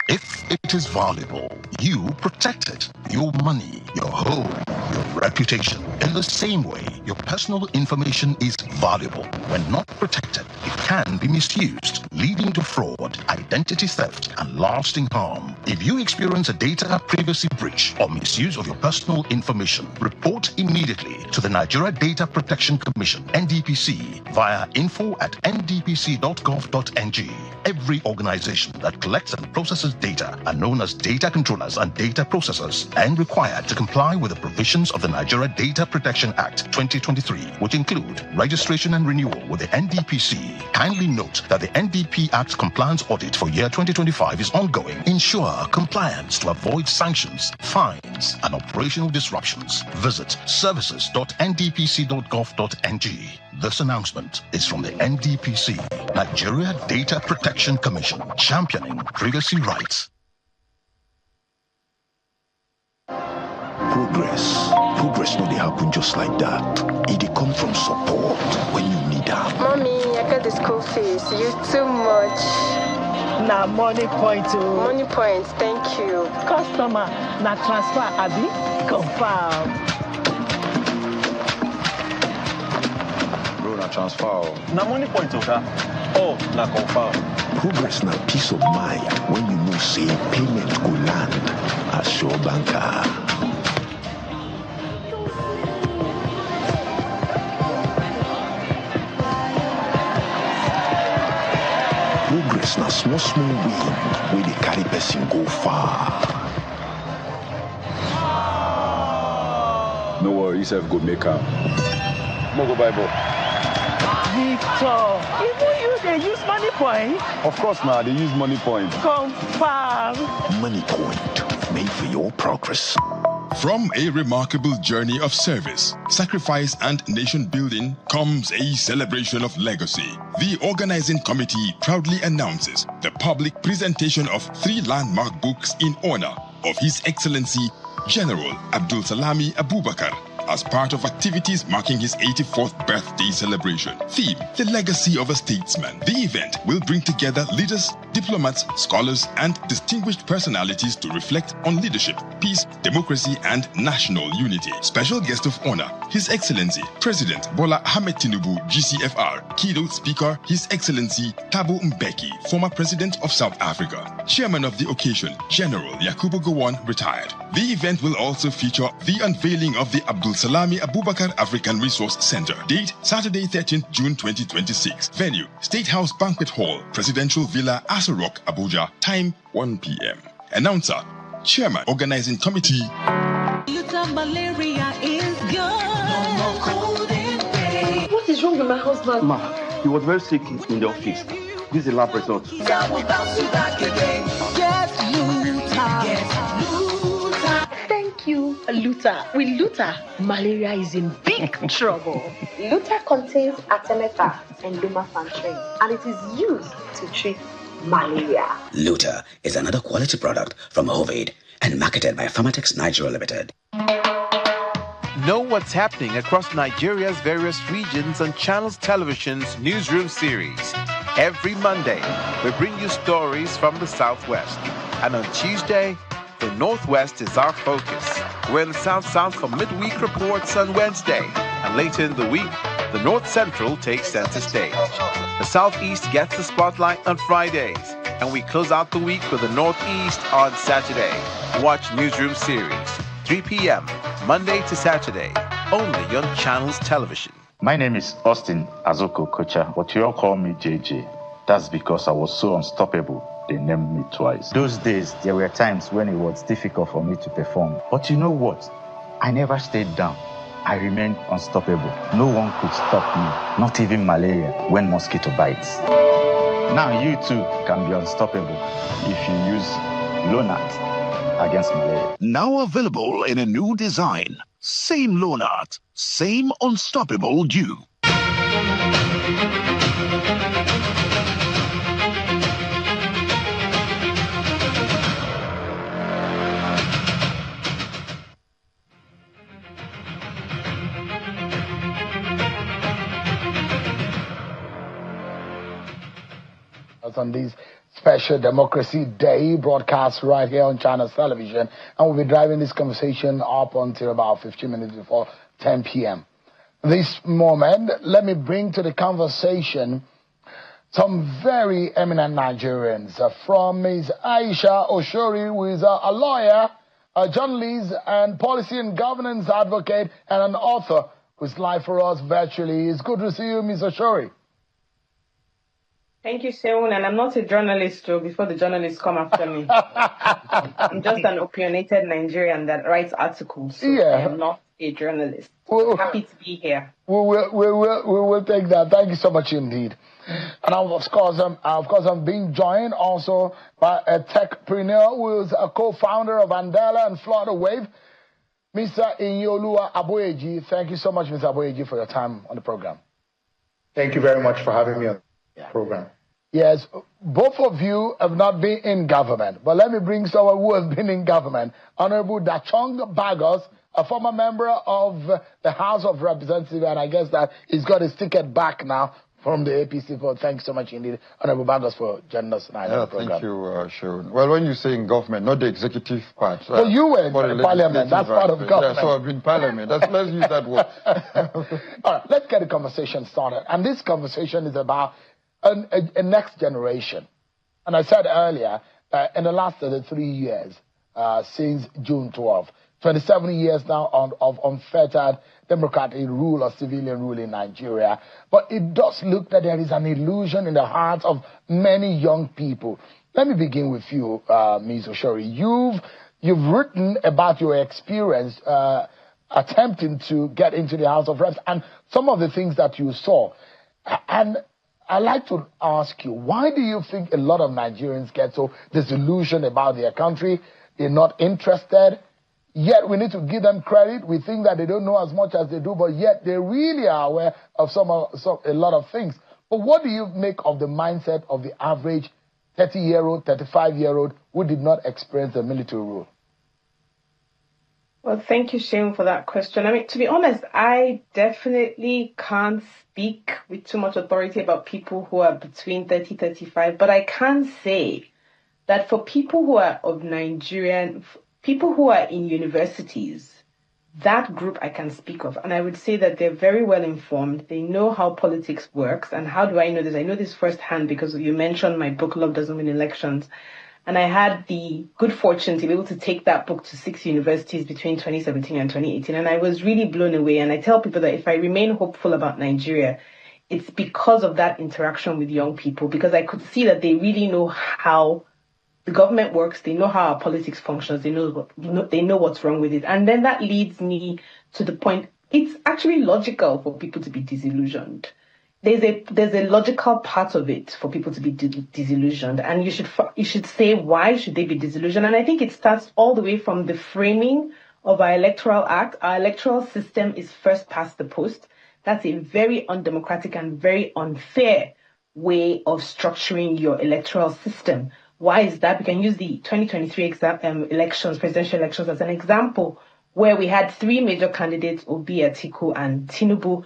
[SPEAKER 11] If it is valuable, you protect it. Your money, your home, your reputation. In the same way, your personal information is valuable. When not protected, it can be misused, leading to fraud, identity theft, and lasting harm. If you experience a data privacy breach or misuse of your personal information, report immediately to the Nigeria Data Protection Commission, NDPC, via info@ndpc.gov.ng. Every organization that collects and processes data are known as data controllers and data processors and required to comply with the provisions of the Nigeria Data Protection Act 2023, which include registration and renewal with the NDPC. Kindly note that the NDP Act compliance audit for year 2025 is ongoing. Ensure compliance to avoid sanctions, fines, and operational disruptions. Visit services.ndpc.gov.ng. This announcement is from the NDPC, Nigeria Data Protection Commission, championing privacy rights.
[SPEAKER 12] Progress no dey happen just like that. It dey come from support when you need help.
[SPEAKER 13] Mommy, I got the school fees. You too much.
[SPEAKER 7] Na money point. Oh.
[SPEAKER 13] Money point, thank you.
[SPEAKER 7] Customer, na transfer, abi? Confirm.
[SPEAKER 14] Bro, na transfer.
[SPEAKER 15] Na money point, okay? Oh, na confirm.
[SPEAKER 12] Progress na peace of mind when you know say payment go land as your banker. Progress na small wind wey dey carry person go far.
[SPEAKER 14] No worry, yourself go make am. Mo go buy ball.
[SPEAKER 7] Victor, even you they use money point?
[SPEAKER 14] Of course now, they use money point.
[SPEAKER 7] Confirm.
[SPEAKER 12] Money point, made for your progress.
[SPEAKER 10] From a remarkable journey of service, sacrifice, and nation building comes a celebration of legacy. The organizing committee proudly announces the public presentation of 3 landmark books in honor of His Excellency General Abdul Salami Abubakar, as part of activities marking his 84th birthday celebration. Theme: The Legacy of a Statesman. The event will bring together leaders, diplomats, scholars, and distinguished personalities to reflect on leadership, peace, democracy, and national unity. Special guest of honor, His Excellency President Bola Ahmed Tinubu, GCFR. Keynote speaker, His Excellency Thabo Mbeki, former President of South Africa. Chairman of the occasion, General Yakubu Gowon, retired. The event will also feature the unveiling of the Abdul Salami Abubakar African Resource Center. Date, Saturday, 13th June 2026. Venue, State House Banquet Hall, Presidential Villa, Aso Rock, Abuja. Time, 1 p.m. Announcer, Chairman, Organizing Committee.
[SPEAKER 16] Malaria is gone. No more cold and pain. What is wrong with my husband?
[SPEAKER 15] Ma, he was very sick in the office. This is the lab result.
[SPEAKER 16] Get Luta. Thank you, Luta. With Luta, malaria is in big trouble.
[SPEAKER 17] Luta contains artemether and lumefantrine, and it is used to treat malaria.
[SPEAKER 18] Luta is another quality product from Hovid and marketed by Pharmatex Nigeria Limited.
[SPEAKER 19] Know what's happening across Nigeria's various regions on Channels Television's Newsroom series. Every Monday, we bring you stories from the Southwest. And on Tuesday, the Northwest is our focus. We're in the South-South for midweek reports on Wednesday. And later in the week, the North Central takes center stage. The Southeast gets the spotlight on Fridays. And we close out the week with the Northeast on Saturday. Watch Newsroom series, 3 p.m., Monday to Saturday, only on Channels Television.
[SPEAKER 20] My name is Austin Azoko Kocha, but you all call me JJ. That's because I was so unstoppable, they named me twice. Those days, there were times when it was difficult for me to perform. But you know what? I never stayed down. I remained unstoppable. No one could stop me, not even malaria, when mosquito bites. Now you too can be unstoppable if you use Lonart against malaria.
[SPEAKER 11] Now available in a new design. Same Lonart, same unstoppable dew.
[SPEAKER 3] On this special Democracy Day broadcast right here on Channels Television, and we'll be driving this conversation up until about 15 minutes before 10 p.m. This moment, let me bring to the conversation some very eminent Nigerians, from Ms. Aisha Oshori, who is a lawyer, a journalist, and policy and governance advocate, and an author who's live for us virtually. It's good to see you, Ms. Oshori.
[SPEAKER 21] Thank you, Seun, and I'm not a journalist, too, before the journalists come after me. I'm just an opinionated Nigerian that writes articles, so I am not a journalist. Happy to be here.
[SPEAKER 3] We will take that. Thank you so much indeed. And of course, I'm being joined also by a techpreneur who is a co-founder of Andela and Florida Wave, Mr. Inyolua Aboyeji. Thank you so much, Mr. Aboyeji, for your time on the program.
[SPEAKER 22] Thank you very much for having me on the program.
[SPEAKER 3] Yes, both of you have not been in government, but let me bring someone who has been in government. Honorable Dachong Bagos, a former member of the House of Representatives, and I guess that he's got his ticket back now from the APC vote. Thanks so much indeed, Honorable Bagos, for joining us tonight on the program.
[SPEAKER 23] Thank you, Sharon. Well, when you say in government, not the executive part.
[SPEAKER 3] Well, you were in parliament. That's part of government.
[SPEAKER 23] Yeah, so I've been parliament. Let's use that word.
[SPEAKER 3] All right, let's get the conversation started. And this conversation is about a next generation. And I said earlier, in the last 33 years, since June 12, 27 years now of unfettered democratic rule or civilian rule in Nigeria. But it does look that there is an illusion in the hearts of many young people. Let me begin with you, Ms. Oshori. You've written about your experience attempting to get into the House of Reps and some of the things that you saw. And I'd like to ask you, why do you think a lot of Nigerians get so disillusioned about their country? They're not interested. Yet we need to give them credit. We think that they don't know as much as they do, but yet they really are aware of a lot of things. But what do you make of the mindset of the average 30-year-old, 35-year-old who did not experience the military rule?
[SPEAKER 21] Well, thank you, Shane, for that question. I mean, to be honest, I definitely can't speak with too much authority about people who are between 30, 35, but I can say that for people who are of Nigerian, people who are in universities, that group I can speak of. And I would say that they're very well informed. They know how politics works. And how do I know this? I know this firsthand because you mentioned my book, Love Doesn't Win Elections. And I had the good fortune to be able to take that book to 6 universities between 2017 and 2018. And I was really blown away. And I tell people that if I remain hopeful about Nigeria, it's because of that interaction with young people, because I could see that they really know how the government works. They know how our politics functions. They know what's wrong with it. And then that leads me to the point. It's actually logical for people to be disillusioned. There's a logical part of it for people to be disillusioned, and you should say, why should they be disillusioned? And I think it starts all the way from the framing of our electoral act. Our electoral system is first past the post. That's a very undemocratic and very unfair way of structuring your electoral system. Why is that? We can use the 2023 elections, presidential elections, as an example, where we had 3 major candidates, Obi, Atiku, and Tinubu,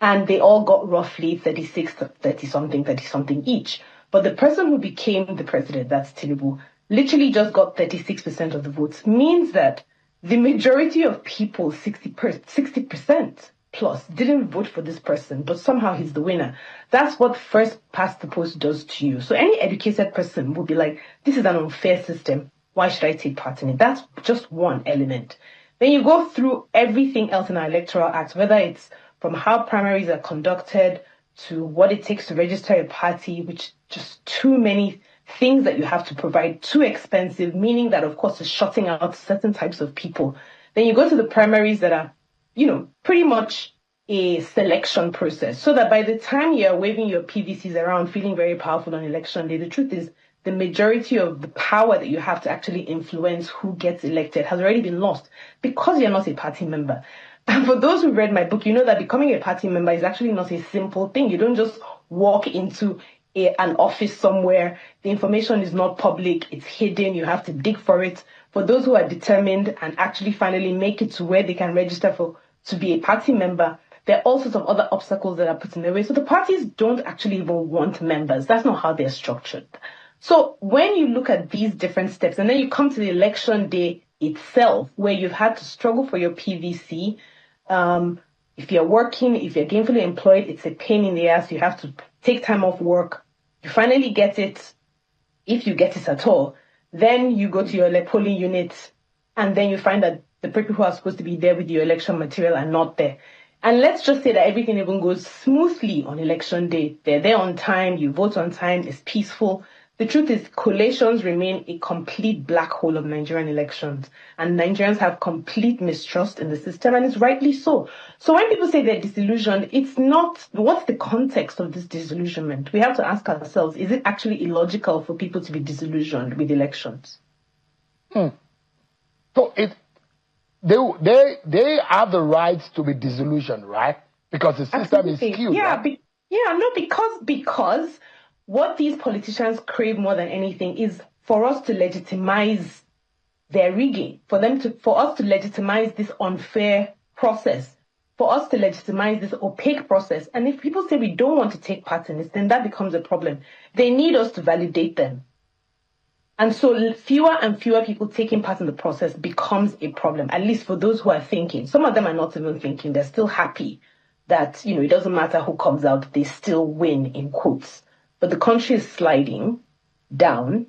[SPEAKER 21] and they all got roughly 36, 30-something each. But the person who became the president, that's Tinubu, literally just got 36% of the votes, means that the majority of people, 60% plus, didn't vote for this person, but somehow he's the winner. That's what first past the post does to you. So any educated person will be like, this is an unfair system. Why should I take part in it? That's just one element. Then you go through everything else in our electoral act, whether it's from how primaries are conducted to what it takes to register a party, which just too many things that you have to provide, too expensive, meaning that, of course, it's shutting out certain types of people. Then you go to the primaries that are, pretty much a selection process, so that by the time you're waving your PVCs around, feeling very powerful on election day, the truth is the majority of the power that you have to actually influence who gets elected has already been lost because you're not a party member. And for those who read my book, you know that becoming a party member is actually not a simple thing. You don't just walk into an office somewhere. The information is not public. It's hidden. You have to dig for it. For those who are determined and actually finally make it to where they can register to be a party member, there are all sorts of other obstacles that are put in their way. So the parties don't actually even want members. That's not how they're structured. So when you look at these different steps, and then you come to the election day itself, where you've had to struggle for your PVC, if you're working, if you're gainfully employed, it's a pain in the ass. You have to take time off work. You finally get it, if you get it at all. Then you go to your polling unit, and then you find that the people who are supposed to be there with your election material are not there. And let's just say that everything even goes smoothly on election day. They're there on time, you vote on time, it's peaceful. The truth is, collations remain a complete black hole of Nigerian elections. And Nigerians have complete mistrust in the system, and it's rightly so. So when people say they're disillusioned, it's not, what's the context of this disillusionment? We have to ask ourselves, is it actually illogical for people to be disillusioned with elections?
[SPEAKER 3] So they have the right to be disillusioned, right? Because the system is skewed.
[SPEAKER 21] Yeah,
[SPEAKER 3] right?
[SPEAKER 21] because what these politicians crave more than anything is for us to legitimize their rigging, for us to legitimize this unfair process, for us to legitimize this opaque process. And if people say we don't want to take part in this, then that becomes a problem. They need us to validate them. And so fewer and fewer people taking part in the process becomes a problem, at least for those who are thinking. Some of them are not even thinking. They're still happy that, it doesn't matter who comes out, they still win, in quotes. But the country is sliding down,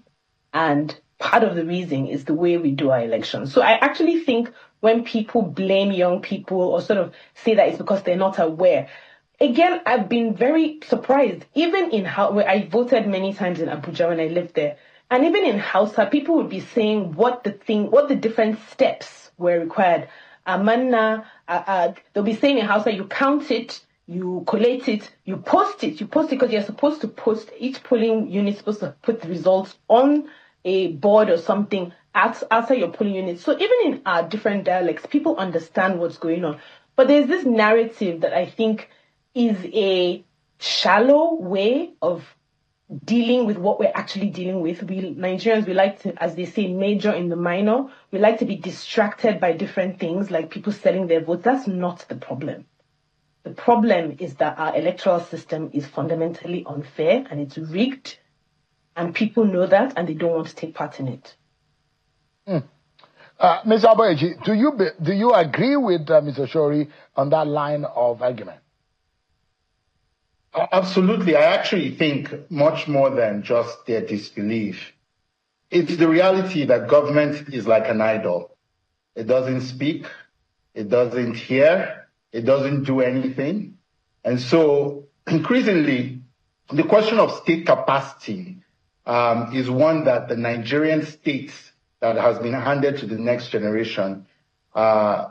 [SPEAKER 21] and part of the reason is the way we do our elections. So I actually think when people blame young people or sort of say that it's because they're not aware, again, I've been very surprised. Even in where I voted many times in Abuja when I lived there, and even in Hausa, people would be saying what the different steps were required. Amanna, they'll be saying in Hausa, you count it, you collate it, you post it because you're supposed to post, each polling unit is supposed to put the results on a board or something outside your polling unit. So even in our different dialects, people understand what's going on. But there's this narrative that I think is a shallow way of dealing with what we're actually dealing with. We Nigerians, we like to, as they say, major in the minor. We like to be distracted by different things, like people selling their votes. That's not the problem. The problem is that our electoral system is fundamentally unfair and it's rigged, and people know that and they don't want to take part in it.
[SPEAKER 3] Ms. Aboyeji, do you agree with Mr. Shori on that line of argument?
[SPEAKER 22] Absolutely. I actually think much more than just their disbelief. It's the reality that government is like an idol. It doesn't speak, it doesn't hear, it doesn't do anything. And so increasingly, the question of state capacity is one that the Nigerian states that has been handed to the next generation, has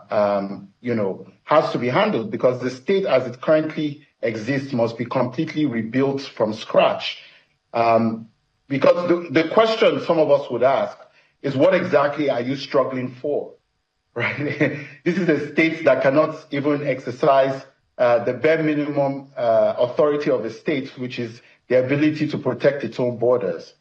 [SPEAKER 22] to be handled, because the state as it currently exists must be completely rebuilt from scratch. Because the question some of us would ask is, what exactly are you struggling for? Right? This is a state that cannot even exercise the bare minimum authority of a state, which is the ability to protect its own borders.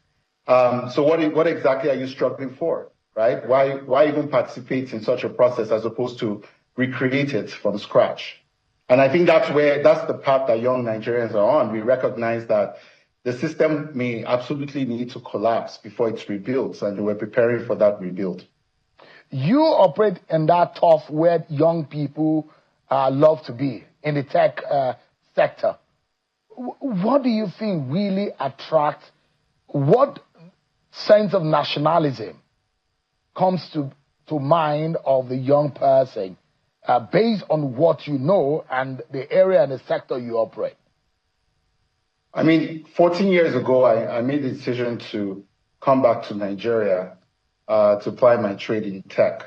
[SPEAKER 22] So what exactly are you struggling for, right? Why even participate in such a process as opposed to recreate it from scratch? And I think that's the path that young Nigerians are on. We recognize that the system may absolutely need to collapse before it's rebuilt, and we're preparing for that rebuild.
[SPEAKER 3] You operate in that tough, where young people love to be, in the tech sector. What do you think really attracts, what sense of nationalism comes to mind of the young person based on what you know and the area and the sector you operate?
[SPEAKER 22] I mean, 14 years ago, I made the decision to come back to Nigeria to apply my trade in tech.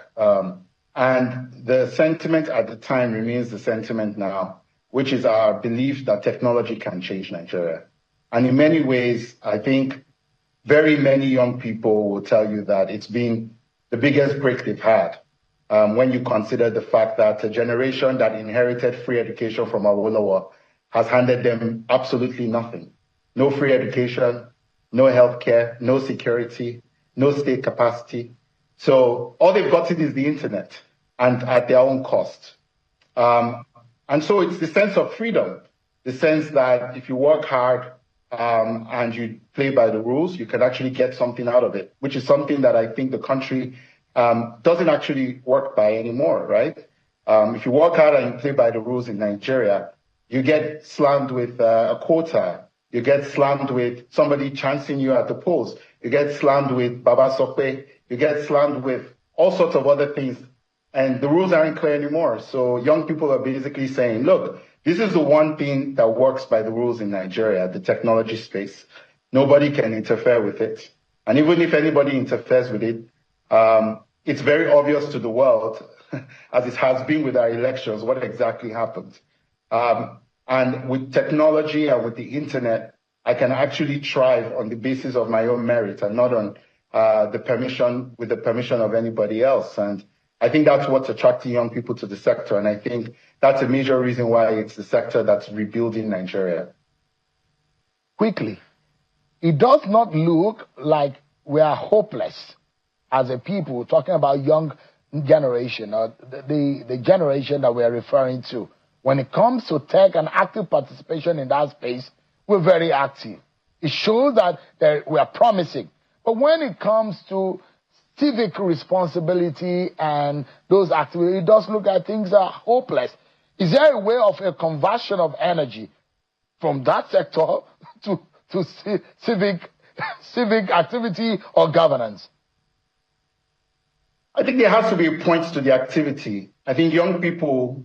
[SPEAKER 22] And the sentiment at the time remains the sentiment now, which is our belief that technology can change Nigeria. And in many ways, I think very many young people will tell you that it's been the biggest break they've had when you consider the fact that a generation that inherited free education from Awolowo has handed them absolutely nothing. No free education, no healthcare, no security, no state capacity. So all they've gotten is the internet, and at their own cost. And so it's the sense of freedom, the sense that if you work hard and you play by the rules, you can actually get something out of it, which is something that I think the country doesn't actually work by anymore, right? If you work hard and you play by the rules in Nigeria, you get slammed with a quota. You get slammed with somebody chancing you at the polls. You get slammed with Baba Sokwe. You get slammed with all sorts of other things. And the rules aren't clear anymore. So young people are basically saying, look, this is the one thing that works by the rules in Nigeria, the technology space. Nobody can interfere with it. And even if anybody interferes with it, it's very obvious to the world, as it has been with our elections, what exactly happened. And with technology and with the internet, I can actually thrive on the basis of my own merit and not on the permission of anybody else. And I think that's what's attracting young people to the sector. And I think that's a major reason why it's the sector that's rebuilding Nigeria.
[SPEAKER 3] Quickly, it does not look like we are hopeless as a people, talking about young generation, or the generation that we are referring to. When it comes to tech and active participation in that space, we're very active. It shows that we are promising. But when it comes to civic responsibility and those activities, it does look like things are hopeless. Is there a way of a conversion of energy from that sector to civic activity or governance?
[SPEAKER 22] I think there has to be a point to the activity. I think young people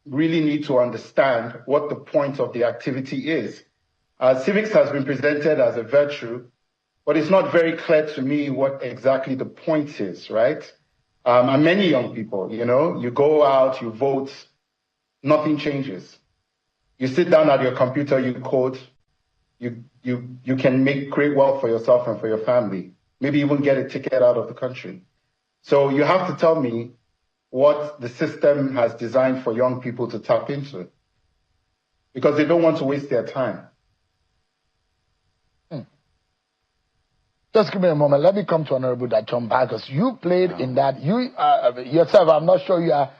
[SPEAKER 22] really need to understand what the point of the activity is. Civics has been presented as a virtue, but it's not very clear to me what exactly the point is, right? And many young people, you go out, you vote, nothing changes. You sit down at your computer, you code, you can make great wealth for yourself and for your family, maybe even get a ticket out of the country. So you have to tell me what the system has designed for young people to tap into, because they don't want to waste their time.
[SPEAKER 3] Just give me a moment. Let me come to Honorable Dachon because you played in that. You yourself, I'm not sure you are.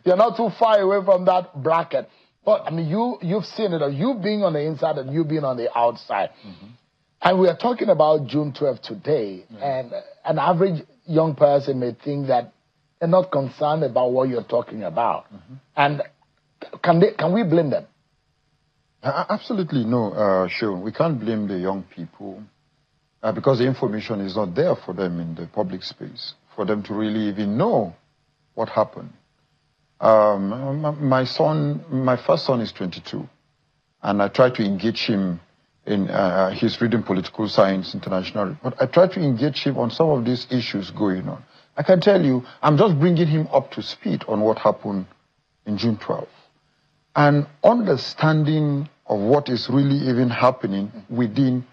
[SPEAKER 3] You're not too far away from that bracket. But I mean, you've seen it. You being on the inside and you being on the outside. And we are talking about June 12th today. And an average young person may think that they're not concerned about what you're talking about. And can we blame them?
[SPEAKER 23] Absolutely no, Sean. We can't blame the young people because the information is not there for them in the public space, for them to really even know what happened. My first son is 22, and I try to engage him in he's reading political science international, but I try to engage him on some of these issues going on. I can tell you, I'm just bringing him up to speed on what happened in June 12th. And understanding of what is really even happening within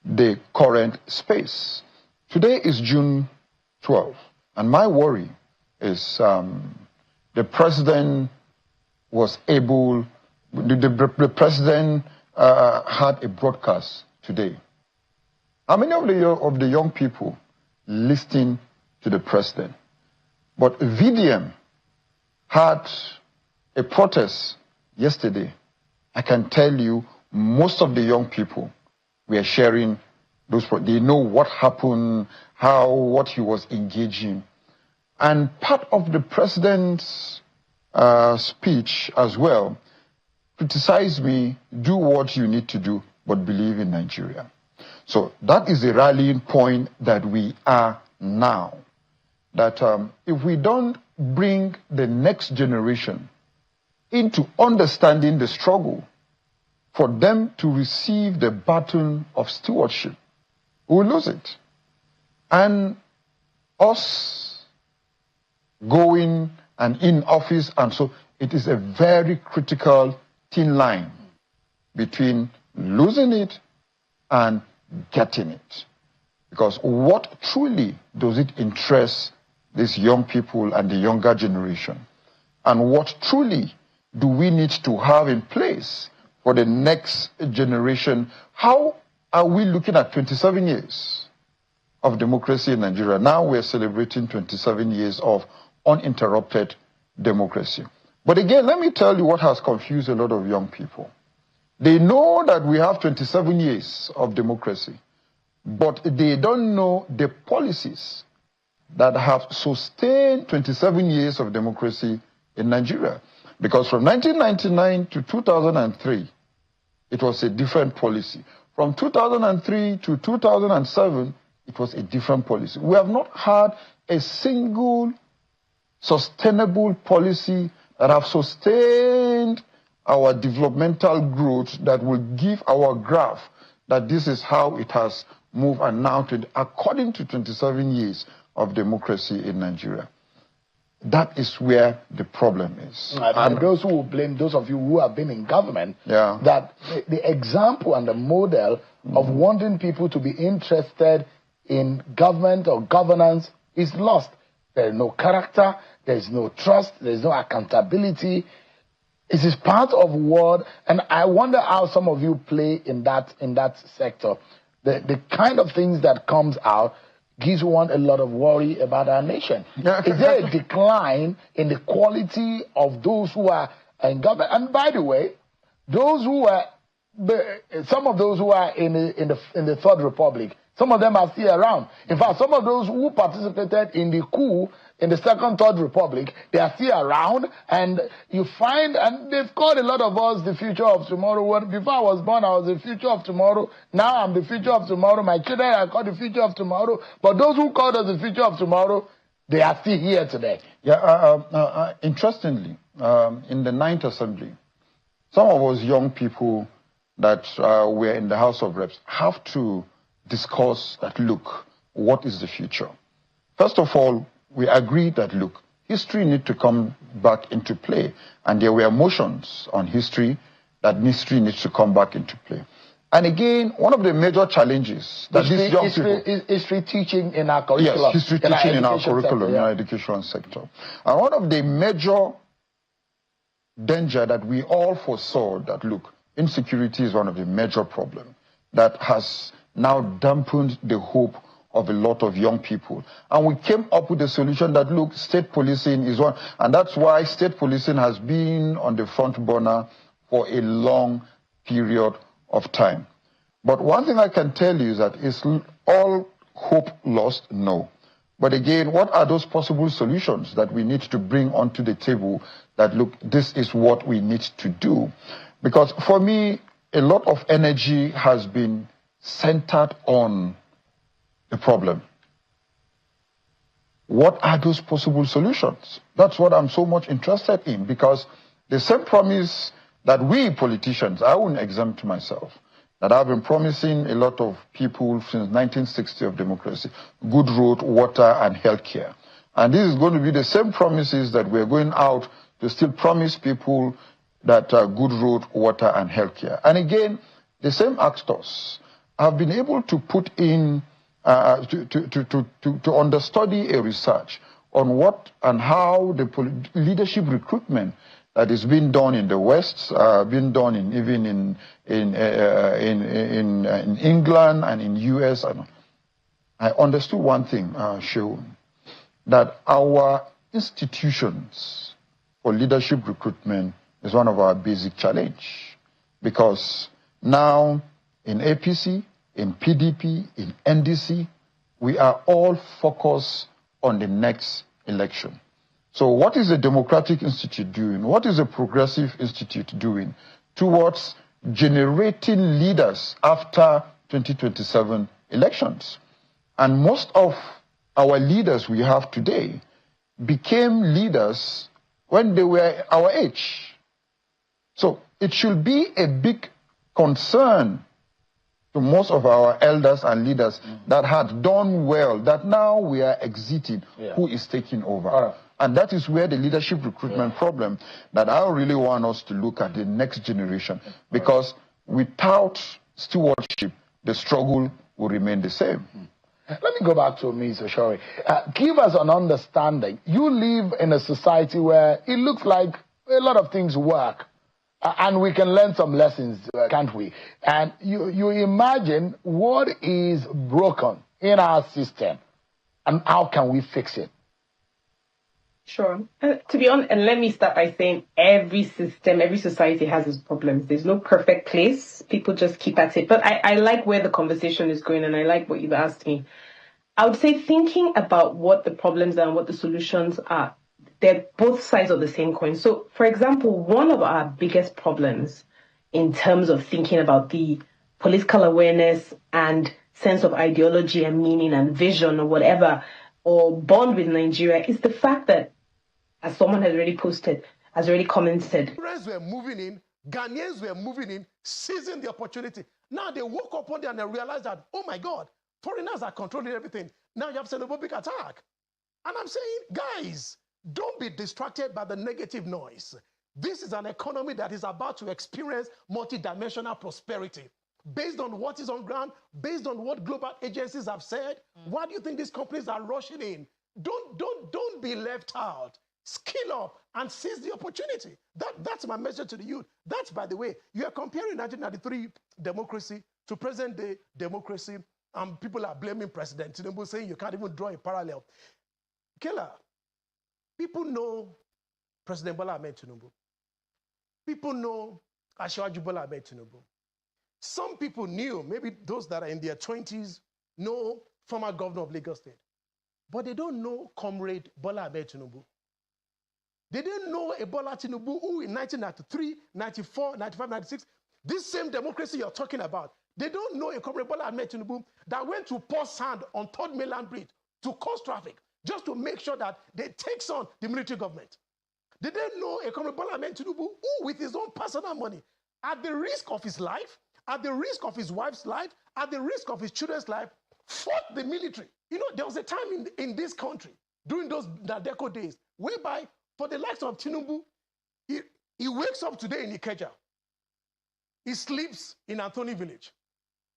[SPEAKER 23] the current space. Today is June 12th, and my worry is the president was able, the president had a broadcast today. How many of the young people listening to the president? But VDM had a protest yesterday. I can tell you most of the young people were sharing those, they know what happened, what he was engaging. And part of the president's speech as well, criticize me, do what you need to do, but believe in Nigeria. So that is the rallying point that we are now. That if we don't bring the next generation into understanding the struggle for them to receive the baton of stewardship, we will lose it. And us going and in office, and so it is a very critical thin line between losing it and getting it. Because what truly does it interest these young people and the younger generation? And what truly do we need to have in place for the next generation? How are we looking at 27 years of democracy in Nigeria? Now we're celebrating 27 years of uninterrupted democracy. But again, let me tell you what has confused a lot of young people. They know that we have 27 years of democracy, but they don't know the policies that have sustained 27 years of democracy in Nigeria. Because from 1999 to 2003, it was a different policy. From 2003 to 2007, it was a different policy. We have not had a single sustainable policy that have sustained our developmental growth that will give our graph that this is how it has moved and now according to 27 years of democracy in Nigeria. That is where the problem is.
[SPEAKER 3] And those who will blame those of you who have been in government, that the example and the model of wanting people to be interested in government or governance is lost. There is no character, there is no trust, there is no accountability. It is part of what, and I wonder how some of you play in that sector. The kind of things that comes out gives one a lot of worry about our nation. Is there a decline in the quality of those who are in government? And by the way, those who are, some of those who are in the Third Republic, some of them are still around. In fact, some of those who participated in the coup in the Second, Third Republic, they are still around, and you find, and they've called a lot of us the future of tomorrow. Before I was born, I was the future of tomorrow. Now I'm the future of tomorrow. My children are called the future of tomorrow. But those who called us the future of tomorrow, they are still here today.
[SPEAKER 23] Yeah, interestingly, in the 9th Assembly, some of us young people that were in the House of Reps have to discuss that, look, what is the future? First of all, we agreed that, look, history needs to come back into play. And there were motions on history that history needs to come back into play. And again, one of the major challenges that these young people...
[SPEAKER 3] History teaching in our curriculum.
[SPEAKER 23] Yes, history teaching in our curriculum, in our education sector. And one of the major danger that we all foresaw that, look, insecurity is one of the major problems that has now dampened the hope of a lot of young people. And we came up with a solution that, look, state policing is one. And that's why state policing has been on the front burner for a long period of time. But one thing I can tell you is that is all hope lost? No. But again, what are those possible solutions that we need to bring onto the table that, look, this is what we need to do? Because for me, a lot of energy has been centered on the problem. What are those possible solutions? That's what I'm so much interested in, because the same promise that we politicians, I wouldn't exempt myself, that I've been promising a lot of people since 1960 of democracy, good road, water, and healthcare. And this is going to be the same promises that we're going out to still promise people that good road, water, and healthcare. And again, the same actors have been able to put in, to understudy a research on what and how the leadership recruitment that is being done in the West, being done even in England and in US. And I understood one thing, Shehu, that our institutions for leadership recruitment is one of our basic challenge, because now in APC, in PDP, in NDC, we are all focused on the next election. So what is the Democratic Institute doing? What is the Progressive Institute doing towards generating leaders after 2027 elections? And most of our leaders we have today became leaders when they were our age. So it should be a big concern to most of our elders and leaders that had done well, that now we are exiting, who is taking over. And that is where the leadership recruitment problem that I really want us to look at the next generation, because without stewardship, the struggle will remain the same.
[SPEAKER 3] Let me go back to Ms. Oshori. Give us an understanding. You live in a society where it looks like a lot of things work. And we can learn some lessons, can't we? And you imagine what is broken in our system and how can we fix it?
[SPEAKER 21] Sure. To be honest, and let me start by saying every system, every society has its problems. There's no perfect place. People just keep at it. But I like where the conversation is going, and I like what you've asked me. I would say thinking about what the problems are and what the solutions are, they're both sides of the same coin. So, for example, one of our biggest problems in terms of thinking about the political awareness and sense of ideology and meaning and vision or whatever, or bond with Nigeria, is the fact that, as someone has already posted, has already commented,
[SPEAKER 1] Foreigners were moving in, Ghanaians were moving in, seizing the opportunity. Now they woke up one day and they realized that, oh my God, foreigners are controlling everything. Now you have xenophobic attack. And I'm saying, guys, don't be distracted by the negative noise. This is an economy that is about to experience multidimensional prosperity. Based on what is on ground, based on what global agencies have said, why do you think these companies are rushing in? Don't be left out. Skill up and seize the opportunity. That's my message to the youth. That's, by the way, you are comparing 1993 democracy to present-day democracy, and people are blaming President Tinubu, saying you can't even draw a parallel. Killer. People know President Bola Ahmed Tinubu. People know Asiwaju Bola Ahmed Tinubu. Some people knew, maybe those that are in their 20s, know former governor of Lagos State. But they don't know Comrade Bola Ahmed Tinubu. They didn't know a Bola Tinubu who in 1993, 94, 95, 96, this same democracy you're talking about, they don't know a Comrade Bola Ahmed Tinubu that went to pour sand on 3rd Mainland Bridge to cause traffic, just to make sure that they takes on the military government. They didn't know a Comrade Bola Ahmed Tinubu who, with his own personal money, at the risk of his life, at the risk of his wife's life, at the risk of his children's life, fought the military. You know, there was a time in this country, during those Nadeco days, whereby for the likes of Tinubu, he wakes up today in Ikeja. He sleeps in Anthony Village.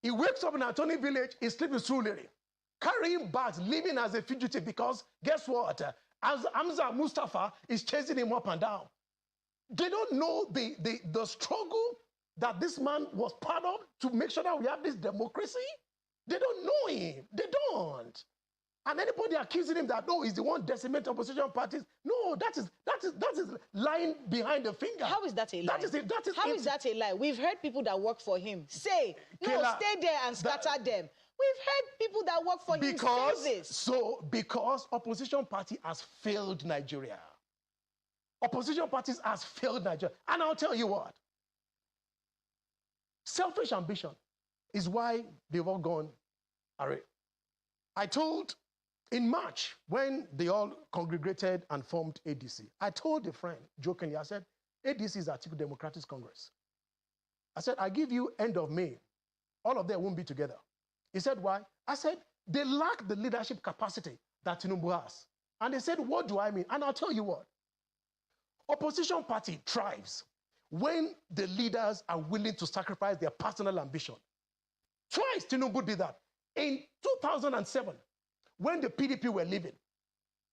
[SPEAKER 1] He wakes up in Anthony Village, he sleeps in Surulere, carrying bags, living as a fugitive, because guess what? As Hamza Mustafa is chasing him up and down. They don't know the struggle that this man was part of to make sure that we have this democracy. They don't know him. They don't. And anybody accusing him that, no, he's the one decimating opposition parties, no, that is lying behind the finger.
[SPEAKER 2] How is that a lie?
[SPEAKER 1] How
[SPEAKER 2] is that a lie? We've heard people that work for him say, no,
[SPEAKER 1] Kayla,
[SPEAKER 2] stay there and scatter them. We've heard people that work for him say this.
[SPEAKER 1] Because opposition party has failed Nigeria. Opposition parties has failed Nigeria. And I'll tell you what. Selfish ambition is why they've all gone array. I told in March, when they all congregated and formed ADC, I told a friend, jokingly, I said, ADC is Atiku Democratic Congress. I said, I give you end of May. All of them won't be together. He said, why? I said, they lack the leadership capacity that Tinubu has. And they said, what do I mean? And I'll tell you what. Opposition party thrives when the leaders are willing to sacrifice their personal ambition. Twice Tinubu did that. In 2007, when the PDP were leaving,